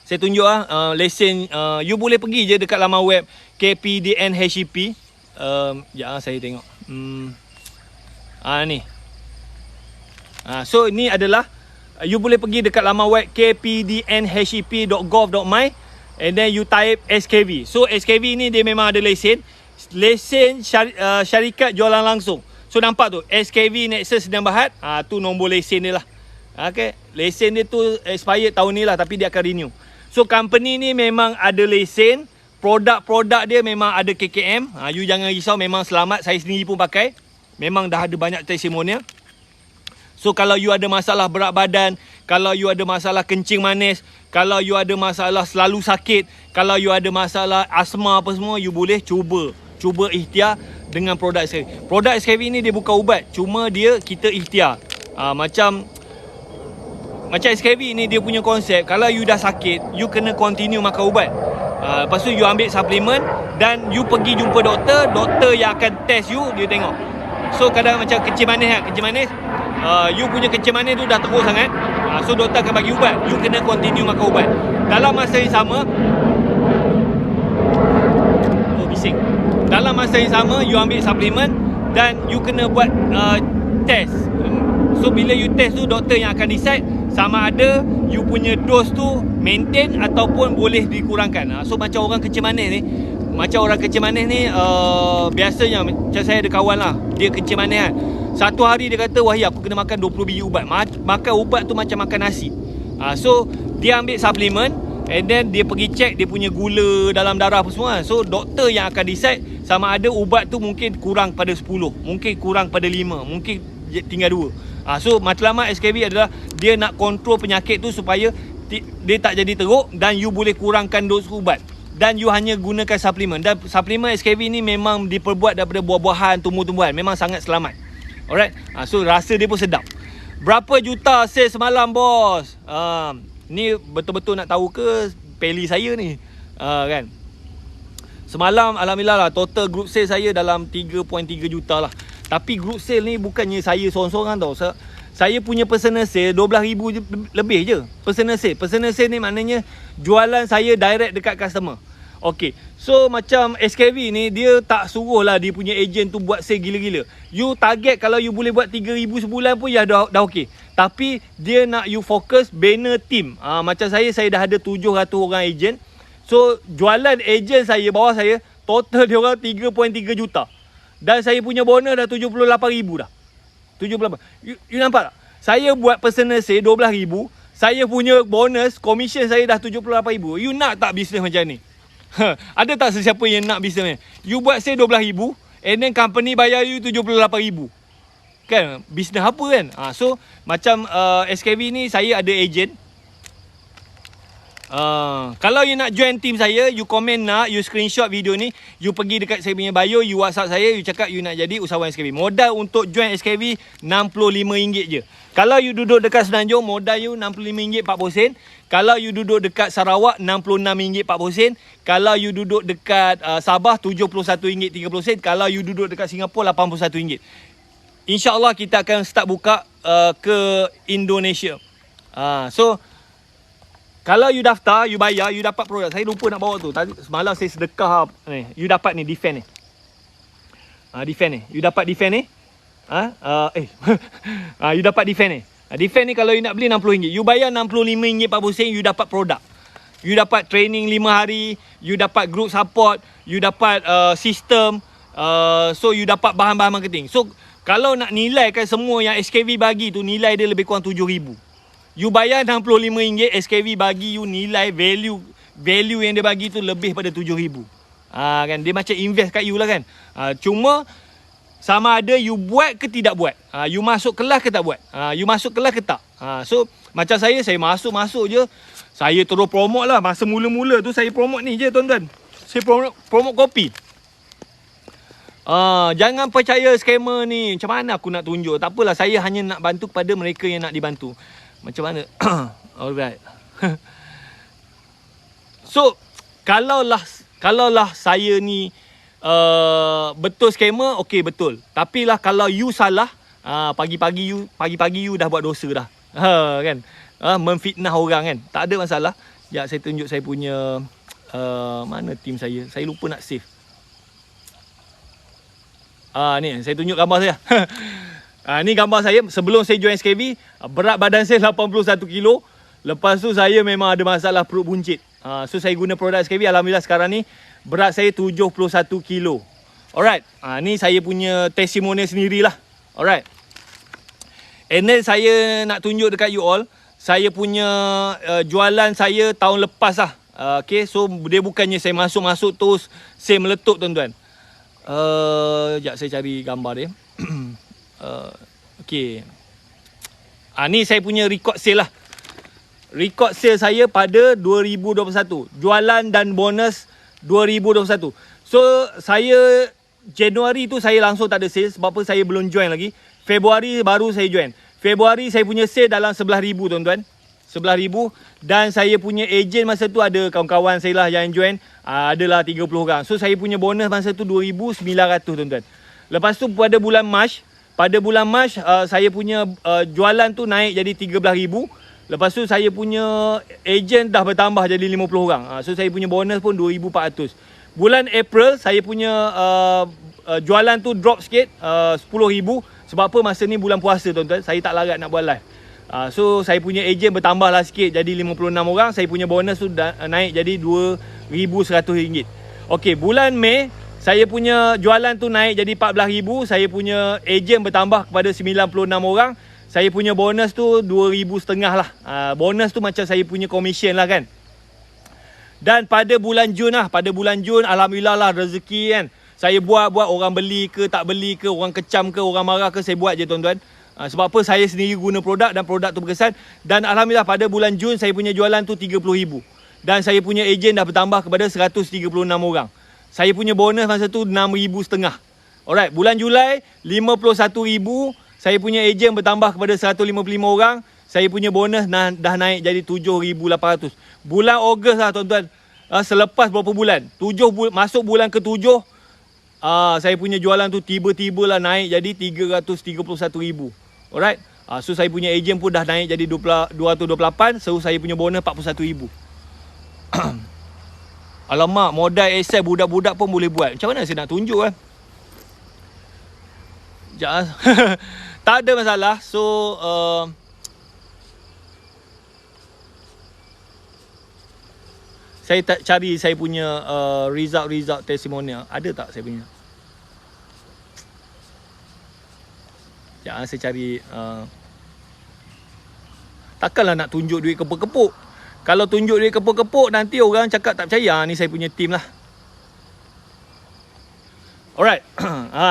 Saya tunjuk lah. Lesen, you boleh pergi je dekat laman web KPDN HEP. Saya tengok. Ni. So ni adalah, you boleh pergi dekat laman web kpdnhep.gov.my and then you type SKV. So SKV ni dia memang ada lesen. Lesen syarikat jualan langsung. So nampak tu, SKV Nexus Sdn Bhd. Tu nombor lesen dia lah. Okay. Lesen dia tu expired tahun ni lah, tapi dia akan renew. So company ni memang ada lesen. Produk-produk dia memang ada KKM. You jangan risau, memang selamat. Saya sendiri pun pakai. Memang dah ada banyak testimonial. So kalau you ada masalah berat badan, kalau you ada masalah kencing manis, kalau you ada masalah selalu sakit, kalau you ada masalah asma apa semua, you boleh cuba ikhtiar dengan produk SKV. Produk SKV ni dia bukan ubat, cuma dia kita ikhtiar. Macam SKV ni dia punya konsep, kalau you dah sakit, you kena continue makan ubat. Lepas tu you ambil suplemen dan you pergi jumpa doktor yang akan test you, dia tengok. So kadang macam kencing manis, you punya kencing manis tu dah teruk sangat. So doktor akan bagi ubat. You kena continue makan ubat. Dalam masa yang sama, bising. Dalam masa yang sama, you ambil suplemen dan you kena buat test. So bila you test tu, doktor yang akan decide sama ada you punya dose tu maintain ataupun boleh dikurangkan. So macam orang kencing manis ni, biasanya macam saya ada kawan lah, dia kencing manis kan. Satu hari dia kata, Wahyu aku kena makan 20 biji ubat. Makan ubat tu macam makan nasi. So dia ambil suplemen and then dia pergi check dia punya gula dalam darah apa semua. So doktor yang akan decide sama ada ubat tu mungkin kurang pada 10, mungkin kurang pada 5, mungkin tinggal 2. So matlamat SKV adalah dia nak kontrol penyakit tu supaya dia tak jadi teruk dan you boleh kurangkan dos ubat. Dan you hanya gunakan suplemen. Dan suplemen SKV ni memang diperbuat daripada buah-buahan, tumbuh-tumbuhan. Memang sangat selamat. Alright. So rasa dia pun sedap. Berapa juta sales semalam bos? Ni betul-betul nak tahu ke peli saya ni? Kan? Semalam alhamdulillah lah, total group sales saya dalam 3.3 juta lah. Tapi group sale ni bukannya saya seorang-seorang tau. Saya punya personal sale 12,000 lebih je. Personal sale ni maknanya jualan saya direct dekat customer. Okay. So macam SKV ni, dia tak suruh lah dia punya agent tu buat sale gila-gila. You target kalau you boleh buat 3,000 sebulan pun ya dah okay. Tapi dia nak you fokus banner team. Macam saya dah ada 700 orang agent. So jualan agent saya, bawah saya, total dia orang 3.3 juta. Dan saya punya bonus dah 78,000 dah. 78. You nampak tak? Saya buat personal sale 12,000. Saya punya bonus, commission saya dah 78,000. You nak tak bisnes macam ni? Ada tak sesiapa yang nak bisnes ni? You buat sale 12,000 and then company bayar you 78,000. Kan? Bisnes apa kan? So macam SKV ni saya ada agent. Kalau you nak join team saya, you komen nak, you screenshot video ni, you pergi dekat saya punya bio, you WhatsApp saya, you cakap you nak jadi usahawan SKV. Modal untuk join SKV RM65 je. Kalau you duduk dekat Semenanjung, modal you RM65 40 sen. Kalau you duduk dekat Sarawak, RM66 40 sen. Kalau you duduk dekat Sabah, RM71 30 sen. Kalau you duduk dekat Singapura, RM81. InsyaAllah kita akan start buka ke Indonesia. So kalau you daftar, you bayar, you dapat produk. Saya lupa nak bawa tu. Tadi semalam saya sedekah ni. You dapat ni Defend ni. Defend ni. You dapat Defend ni. You dapat Defend ni. Defend ni kalau you nak beli RM60. You bayar RM65 40 sen, you dapat produk. You dapat training 5 hari, you dapat group support, you dapat sistem, so you dapat bahan-bahan marketing. So kalau nak nilaikan semua yang SKV bagi tu, nilai dia lebih kurang RM7,000. You bayar RM65, SKV bagi you nilai value yang dia bagi tu lebih pada RM7,000. Kan dia macam invest kat you lah kan. Cuma sama ada you buat ke tidak buat. You masuk kelas ke tak buat. You masuk kelas ke tak. So macam saya masuk je. Saya terus promote lah. Masa mula-mula tu saya promote ni je tuan-tuan. Saya promote kopi. Jangan percaya scammer ni. Macam mana aku nak tunjuk? Tak apalah, saya hanya nak bantu kepada mereka yang nak dibantu. Macam mana? Alright. So, kalaulah saya ni betul scammer, okey betul. Tapi lah kalau you salah, pagi-pagi you dah buat dosa dah. Kan? Memfitnah orang kan. Tak ada masalah. Sekejap saya tunjuk saya punya mana team saya. Saya lupa nak save. Ni saya tunjuk gambar saya. Ni gambar saya sebelum saya join SKB. Berat badan saya 81 kilo. Lepas tu saya memang ada masalah perut buncit. So saya guna produk SKB. Alhamdulillah sekarang ni berat saya 71 kilo. Alright. Ni saya punya testimonial sendirilah. Alright. And then saya nak tunjuk dekat you all, saya punya jualan saya tahun lepas lah. Okay, so dia bukannya saya masuk terus saya meletup tuan-tuan. Sekejap saya cari gambar dia. Okay. Ni saya punya record sale lah. Record sale saya pada 2021. Jualan dan bonus 2021. So saya Januari tu saya langsung tak ada sale. Sebab apa, saya belum join lagi. Februari baru saya join. Februari saya punya sale dalam 11,000 tuan-tuan. 11,000. Dan saya punya ejen masa tu ada kawan-kawan saya lah yang join. Adalah 30 orang. So saya punya bonus masa tu 2,900 tuan-tuan. Lepas tu pada bulan Mac, saya punya jualan tu naik jadi 13,000. Lepas tu saya punya ejen dah bertambah jadi 50 orang. So saya punya bonus pun 2,400. Bulan April saya punya jualan tu drop sikit, 10,000. Sebab apa, masa ni bulan puasa tuan-tuan. Saya tak larat nak buat live. So saya punya ejen bertambah lah sikit jadi 56 orang. Saya punya bonus tu naik jadi RM2,100. Okey, bulan Mei saya punya jualan tu naik jadi 14,000. Saya punya ejen bertambah kepada 96 orang. Saya punya bonus tu 2,500 lah. Bonus tu macam saya punya commission lah kan. Dan pada bulan Jun alhamdulillah lah rezeki kan. Saya buat orang beli ke tak beli ke, orang kecam ke, orang marah ke, saya buat je tuan-tuan. Sebab apa, saya sendiri guna produk dan produk tu berkesan. Dan alhamdulillah pada bulan Jun saya punya jualan tu 30,000. Dan saya punya ejen dah bertambah kepada 136 orang. Saya punya bonus masa tu 6,500. Alright, bulan Julai 51,000. Saya punya ejen bertambah kepada 155 orang. Saya punya bonus dah naik jadi 7,800. Bulan Ogos lah tuan-tuan. Selepas berapa bulan? Masuk bulan ke-7. Saya punya jualan tu tiba-tiba lah naik jadi 331,000. Alright. So saya punya ejen pun dah naik jadi 228. So saya punya bonus 41,000. Alamak, modal Excel budak-budak pun boleh buat. Macam mana saya nak tunjuk kan? Tak ada masalah. So saya tak cari saya punya result testimonial. Ada tak saya punya? Jangan saya cari. Takkanlah nak tunjuk duit kepuk-kepuk. Kalau tunjuk duit kepuk-kepuk nanti orang cakap tak percaya. Ni saya punya team lah. Alright.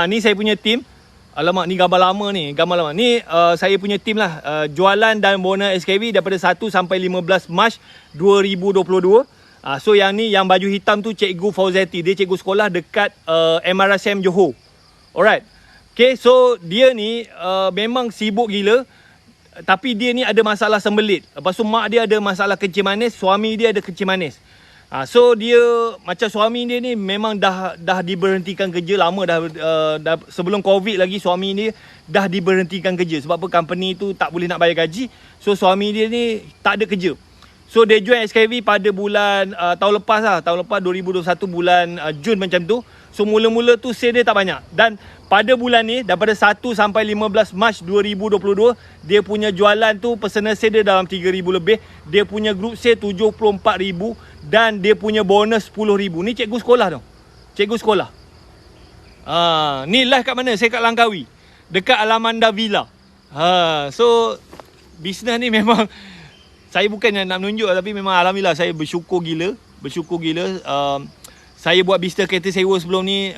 Ni saya punya team. Alamak, ni gambar lama ni. Ni saya punya team lah. Jualan dan bonus SKB daripada 1 sampai 15 Mac 2022. So yang ni, yang baju hitam tu Cikgu Fauzati. Dia cikgu sekolah dekat MRSM Johor. Alright. Okay, so dia ni memang sibuk gila. Tapi dia ni ada masalah sembelit. Lepas tu mak dia ada masalah kencing manis. Suami dia ada kencing manis. So dia macam suami dia ni memang dah diberhentikan kerja lama dah sebelum Covid lagi. Suami dia dah diberhentikan kerja. Sebab apa, company tu tak boleh nak bayar gaji. So suami dia ni tak ada kerja. So dia join SKV pada bulan tahun lepas 2021 bulan Jun macam tu. So mula-mula tu sale dia tak banyak. Dan pada bulan ni daripada 1 sampai 15 Mac 2022 dia punya jualan tu personal sale dia dalam 3,000 lebih. Dia punya group sale 74,000 dan dia punya bonus 10,000. Ni cikgu sekolah tu. Cikgu sekolah. Ni live kat mana? Saya kat Langkawi. Dekat Alamanda Villa. So bisnes ni memang saya bukannya nak menunjuk, tapi memang alhamdulillah saya bersyukur gila. Saya buat bisnes kereta sewa sebelum ni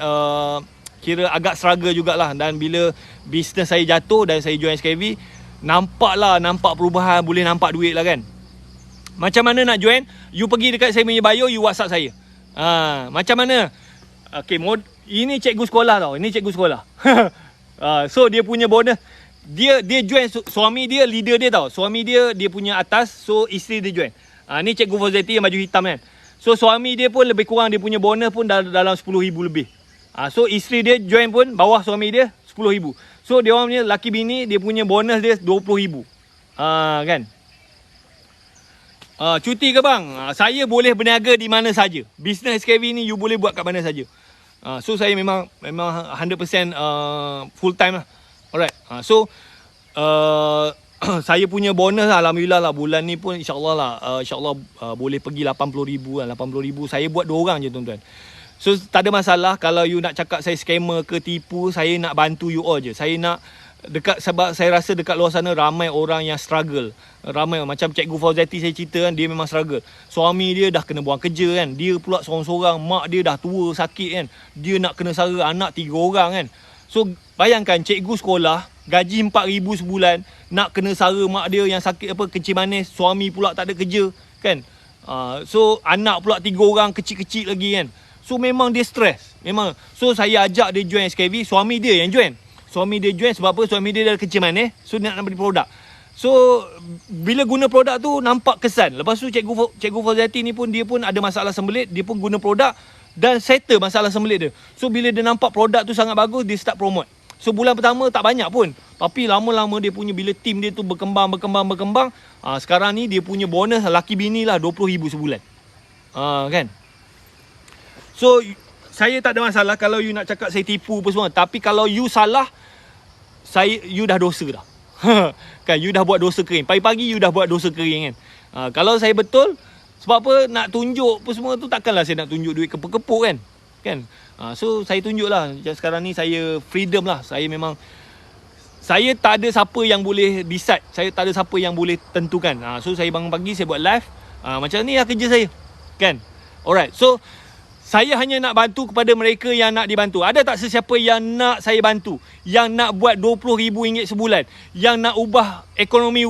kira agak struggle jugalah. Dan bila bisnes saya jatuh dan saya join SKV, nampak perubahan, boleh nampak duit lah kan. Macam mana nak join? You pergi dekat saya punya bio, you WhatsApp saya. Macam mana? Okay, Ini cikgu sekolah tau. Ini cikgu sekolah. So dia punya bonus. Dia join suami dia, leader dia tau. Suami dia punya atas, so isteri dia join. Ni cikgu Fauzetti yang baju hitam kan. So suami dia pun lebih kurang dia punya bonus pun dalam 10,000 lebih. So isteri dia join pun bawah suami dia 10,000. So dia orang punya laki bini dia punya bonus dia 20,000. Kan. Cuti ke bang? Saya boleh berniaga di mana saja. Bisnes SKV ni you boleh buat kat mana saja. So saya memang 100% full time lah. Alright. So saya punya bonus alhamdulillah lah bulan ni pun insya-Allah lah boleh pergi 80,000 lah. 80,000 saya buat 2 orang je tuan-tuan. So tak ada masalah kalau you nak cakap saya scammer ke tipu, saya nak bantu you all je. Saya nak sebab saya rasa dekat luar sana ramai orang yang struggle. Ramai macam cikgu Fauzetti saya cerita kan, dia memang struggle. Suami dia dah kena buang kerja kan. Dia pula seorang-seorang, mak dia dah tua sakit kan. Dia nak kena sara anak 3 orang kan. So bayangkan cikgu sekolah gaji 4,000 sebulan, nak kena sara mak dia yang sakit kencing manis, suami pula tak ada kerja kan. So anak pula 3 orang kecil-kecil lagi kan. So memang dia stres. Memang. So saya ajak dia join SKV, suami dia yang join. Suami dia join sebab apa? Suami dia dah kencing manis, so dia nak beli produk. So bila guna produk tu nampak kesan. Lepas tu cikgu Fauzetti ni pun dia pun ada masalah sembelit, dia pun guna produk dan settle masalah sembelit dia. So bila dia nampak produk tu sangat bagus, dia start promote. So bulan pertama tak banyak pun, tapi lama-lama dia punya bila tim dia tu berkembang. Sekarang ni dia punya bonus laki bini lah 20,000 sebulan. Kan. So saya tak ada masalah kalau you nak cakap saya tipu apa semua, tapi kalau you salah, you dah dosa dah. Kan, you dah buat dosa kering. Pagi-pagi you dah buat dosa kering kan. Kalau saya betul, sebab apa nak tunjuk apa semua tu, takkanlah saya nak tunjuk duit kepuk-kepuk kan. Kan. So saya tunjuk lah. Sekarang ni saya freedom lah. Saya tak ada siapa yang boleh decide. Saya tak ada siapa yang boleh tentukan. So saya bangun pagi, saya buat live. Macam ni lah kerja saya. Kan. Alright. So saya hanya nak bantu kepada mereka yang nak dibantu. Ada tak sesiapa yang nak saya bantu? Yang nak buat RM20,000 sebulan? Yang nak ubah ekonomi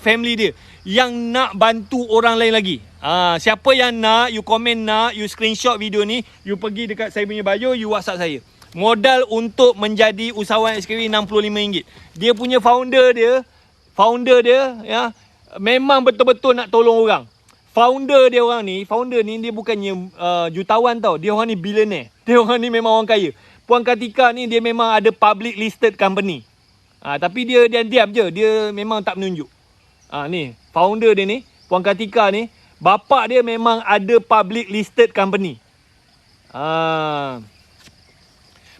family dia? Yang nak bantu orang lain lagi? Siapa yang nak, you komen nak, you screenshot video ni, you pergi dekat saya punya bio, you WhatsApp saya. Modal untuk menjadi usahawan SKV RM65. Dia punya founder dia ya, memang betul-betul nak tolong orang. Founder ni dia bukannya jutawan tau. Dia orang ni billionaire. Dia orang ni memang orang kaya. Puan Kartika ni dia memang ada public listed company. Tapi dia diam je. Dia memang tak menunjuk. Ni founder dia ni, Puan Kartika ni, bapa dia memang ada public listed company.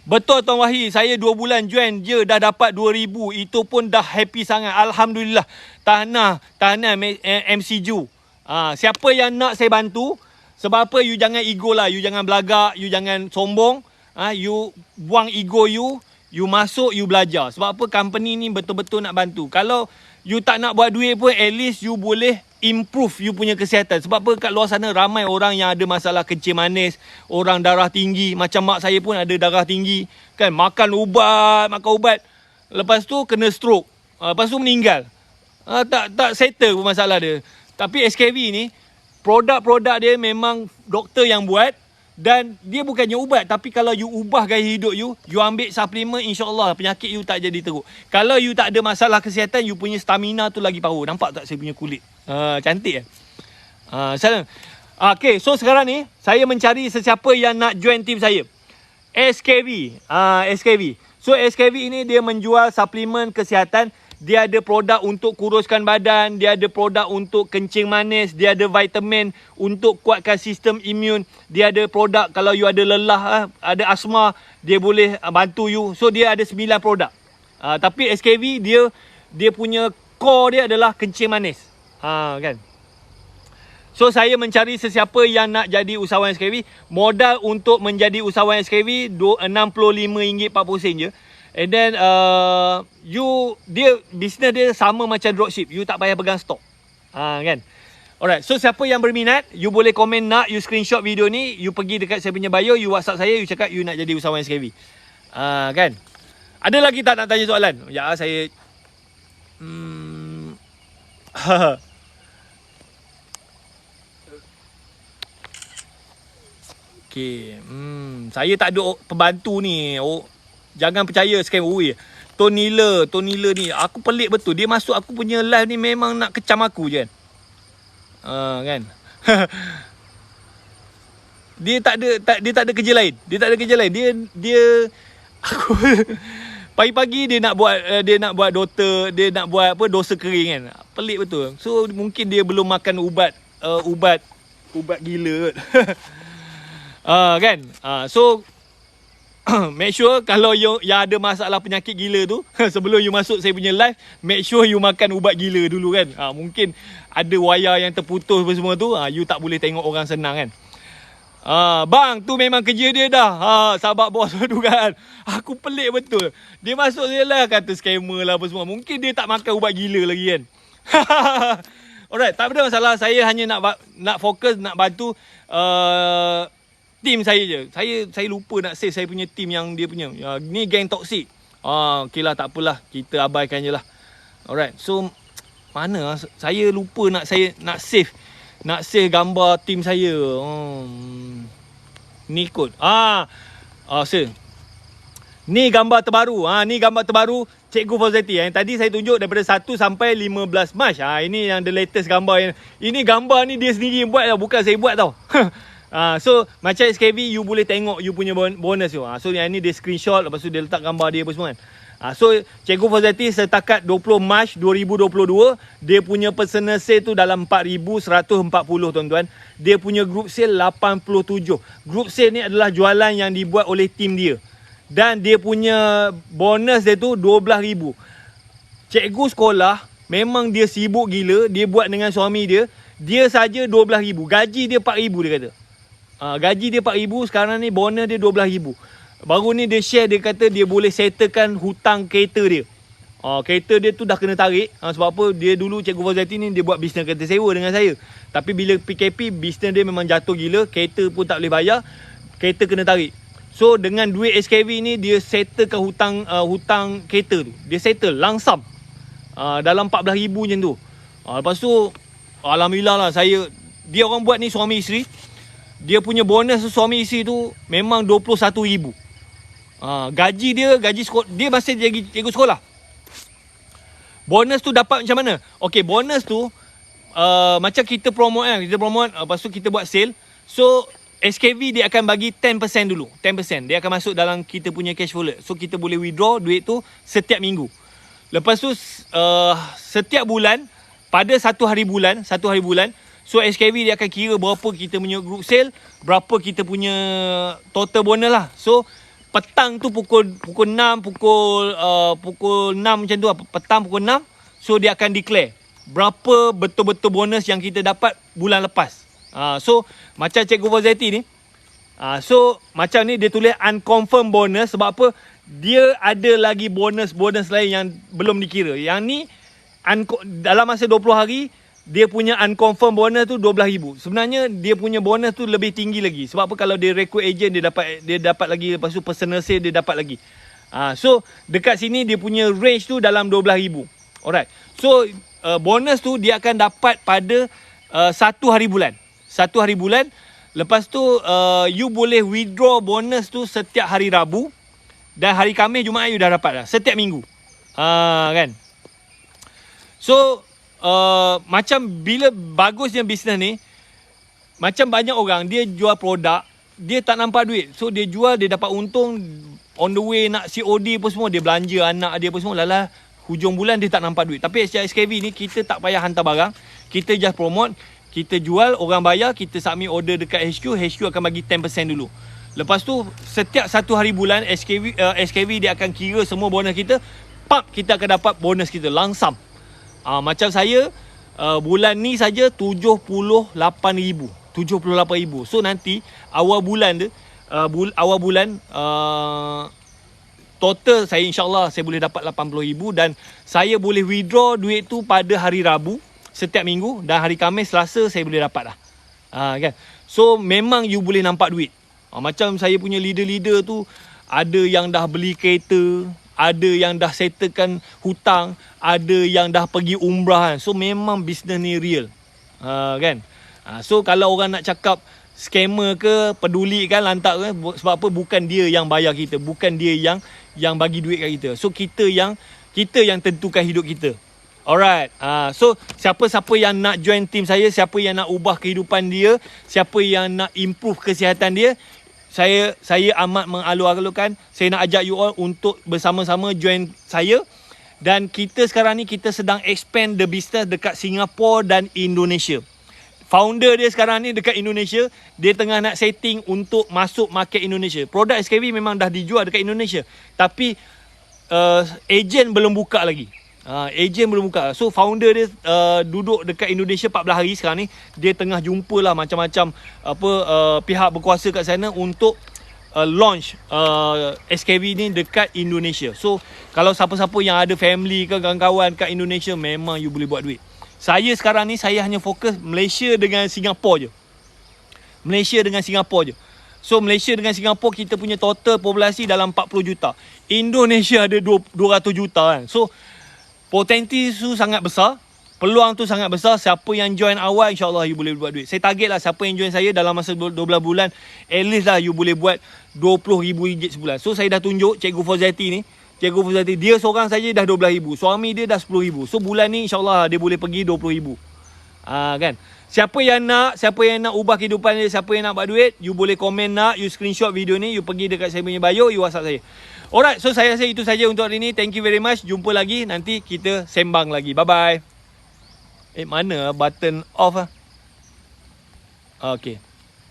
Betul Tuan Wahid, saya 2 bulan join je dah dapat 2,000. Itu pun dah happy sangat. Alhamdulillah. Tahniah MC Ju. Siapa yang nak saya bantu, sebab apa, you jangan ego lah, you jangan belagak, you jangan sombong. You buang ego you masuk, you belajar. Sebab apa, company ni betul-betul nak bantu. Kalau you tak nak buat duit pun, at least you boleh improve you punya kesihatan. Sebab apa, kat luar sana ramai orang yang ada masalah kencing manis, orang darah tinggi. Macam mak saya pun ada darah tinggi kan, makan ubat, lepas tu kena stroke, lepas tu meninggal. Tak settle pun masalah dia. Tapi SKV ni, produk-produk dia memang doktor yang buat. Dan dia bukannya ubat. Tapi kalau you ubah gaya hidup you ambil suplemen, insyaAllah penyakit you tak jadi teruk. Kalau you tak ada masalah kesihatan, you punya stamina tu lagi power. Nampak tak saya punya kulit? Cantik kan? Salam. Okay, so sekarang ni saya mencari sesiapa yang nak join team saya. SKV. SKV. So SKV ini dia menjual suplemen kesihatan. Dia ada produk untuk kuruskan badan, dia ada produk untuk kencing manis, dia ada vitamin untuk kuatkan sistem imun, dia ada produk kalau you ada lelah, ada asma, dia boleh bantu you. So dia ada 9 produk. Tapi SKV dia punya core dia adalah kencing manis. Kan? So saya mencari sesiapa yang nak jadi usahawan SKV. Modal untuk menjadi usahawan SKV RM65.40 je. And then bisnes dia sama macam dropship. You tak payah pegang stok. Kan? Alright. So siapa yang berminat, you boleh komen nak, you screenshot video ni, you pergi dekat saya punya bio, you WhatsApp saya, you cakap you nak jadi usahawan SKV. Kan? Ada lagi tak nak tanya soalan? Ya, saya Okey. Saya tak ada pembantu ni. Jangan percaya scam. Tony Ler ni aku pelik betul. Dia masuk aku punya live ni memang nak kecam aku je kan. Kan. Dia tak ada kerja lain. Dia aku pagi-pagi dia nak buat dosa kering kan. Pelik betul. So mungkin dia belum makan ubat gila. Kan. So make sure kalau yang ada masalah penyakit gila tu sebelum you masuk saya punya live, make sure you makan ubat gila dulu kan. Mungkin ada wayar yang terputus semua tu, you tak boleh tengok orang senang kan. Bang, tu memang kerja dia dah. Sahabat bos tu kan. Aku pelik betul. Dia masuk je lah kata scammer lah apa semua. Mungkin dia tak makan ubat gila lagi kan. Alright, tak ada masalah. Saya hanya nak fokus, nak bantu team saya je. Saya lupa nak save saya punya team yang dia punya. Ni geng toxic. Okay lah, tak apalah. Kita abaikan je lah. Alright, so mana saya lupa nak save. Nak save gambar team saya. Ni kot. Sir. Ni gambar terbaru. Ni gambar terbaru Cikgu Fauziati. Yang tadi saya tunjuk daripada 1 sampai 15 Mac. Ini yang the latest gambar. Ini gambar ni dia sendiri buat tau. Bukan saya buat tau. So macam SKV, you boleh tengok you punya bonus tu. So yang ni dia screenshot, lepas tu dia letak gambar dia apa semua kan. So Cikgu Fauziati setakat 20 Mac 2022, dia punya personal sale tu dalam 4,140 tuan-tuan. Dia punya group sale 87. Group sale ni adalah jualan yang dibuat oleh tim dia. Dan dia punya bonus dia tu 12,000. Cikgu sekolah memang dia sibuk gila, dia buat dengan suami dia. Dia saja 12,000. Gaji dia 4,000 dia kata. Gaji dia 4,000, sekarang ni bonus dia 12,000. Baru ni dia share, dia kata dia boleh settlekan hutang kereta dia. Kereta dia tu dah kena tarik. Sebab apa? Dia dulu Cikgu Fauziati ni dia buat bisnes kereta sewa dengan saya. Tapi bila PKP, bisnes dia memang jatuh gila. Kereta pun tak boleh bayar. Kereta kena tarik. So dengan duit SKV ni dia settlekan hutang kereta tu. Dia settle langsam. Dalam 14,000 macam tu. Lepas tu alhamdulillah lah, dia orang buat ni suami isteri. Dia punya bonus suami isteri tu memang 21,000. Gaji sekolah, dia masih jadi cikgu sekolah. Bonus tu dapat macam mana? Okay, bonus tu macam kita promote kan. Kita promote, lepas tu kita buat sale. So SKV dia akan bagi 10% dulu. 10%. Dia akan masuk dalam kita punya cash wallet. So kita boleh withdraw duit tu setiap minggu. Lepas tu setiap bulan, pada satu hari bulan, so SKV dia akan kira berapa kita punya group sale, berapa kita punya total bonus lah. So petang tu pukul 6, pukul 6 macam tu lah. Petang pukul 6, so dia akan declare berapa betul-betul bonus yang kita dapat bulan lepas. So macam Cikgu Fauziati ni, so macam ni dia tulis unconfirmed bonus. Sebab apa? Dia ada lagi bonus lain yang belum dikira. Yang ni dalam masa 20 hari dia punya unconfirmed bonus tu 12,000. Sebenarnya dia punya bonus tu lebih tinggi lagi. Sebab apa? Kalau dia record agent dia dapat lagi. Lepas tu personal sale dia dapat lagi. So dekat sini dia punya range tu dalam 12,000. Alright. So bonus tu dia akan dapat pada 1 hari bulan. 1 hari bulan. Lepas tu you boleh withdraw bonus tu setiap hari Rabu. Dan hari Khamis, Jumaat you dah dapat dah. Setiap minggu. Kan? So macam bila bagusnya bisnes ni, macam banyak orang dia jual produk, dia tak nampak duit. So dia jual, dia dapat untung, on the way nak COD apa semua, dia belanja anak dia apa semua, lala hujung bulan dia tak nampak duit. Tapi SKV ni kita tak payah hantar barang, kita just promote, kita jual, orang bayar, kita submit order dekat HQ akan bagi 10% dulu. Lepas tu setiap 1 hari bulan SKV dia akan kira semua bonus kita, kita akan dapat bonus kita langsam. Macam saya bulan ni saja 78,000. So nanti awal bulan total saya insyaAllah saya boleh dapat 80,000. Dan saya boleh withdraw duit tu pada hari Rabu setiap minggu. Dan hari Khamis, Selasa saya boleh dapat dah. Kan? So memang you boleh nampak duit. Macam saya punya leader-leader tu, ada yang dah beli kereta, ada yang dah settlekan hutang, ada yang dah pergi umrah kan. So memang bisnes ni real. Kan? So kalau orang nak cakap scammer ke, peduli kan, lantak ke. Sebab apa? Bukan dia yang bayar kita, bukan dia yang bagi duit kat kita. So kita yang tentukan hidup kita. Alright. So siapa-siapa yang nak join team saya, siapa yang nak ubah kehidupan dia, siapa yang nak improve kesihatan dia, saya amat mengalu-alukan, saya nak ajak you all untuk bersama-sama join saya. Dan kita sekarang ni kita sedang expand the business dekat Singapura dan Indonesia. Founder dia sekarang ni dekat Indonesia, dia tengah nak setting untuk masuk market Indonesia. Produk SKV memang dah dijual dekat Indonesia, tapi ejen belum buka lagi. Ejen belum buka. So founder dia duduk dekat Indonesia 14 hari sekarang ni. Dia tengah jumpalah macam-macam pihak berkuasa kat sana untuk launch SKV ni dekat Indonesia. So kalau siapa-siapa yang ada family ke kawan-kawan kat Indonesia, memang you boleh buat duit. Saya sekarang ni saya hanya fokus Malaysia dengan Singapura je. Malaysia dengan Singapura je. So Malaysia dengan Singapura kita punya total populasi dalam 40 juta. Indonesia ada 200 juta kan. So potensi tu sangat besar. Peluang tu sangat besar. Siapa yang join awal, insyaAllah you boleh buat duit. Saya target lah siapa yang join saya dalam masa 12 bulan, at least lah you boleh buat RM20,000 sebulan. So saya dah tunjuk Cikgu Fozati ni. Cikgu Fozati, dia seorang saja dah RM12,000. Suami dia dah RM10,000. So bulan ni insyaAllah dia boleh pergi RM20,000. Kan? Siapa yang nak ubah kehidupan dia, siapa yang nak buat duit, you boleh komen nak, you screenshot video ni, you pergi dekat saya punya bio, you WhatsApp saya. Alright, so saya rasa itu saja untuk hari ni. Thank you very much. Jumpa lagi, nanti kita sembang lagi. Bye-bye. Mana button off ? Okay.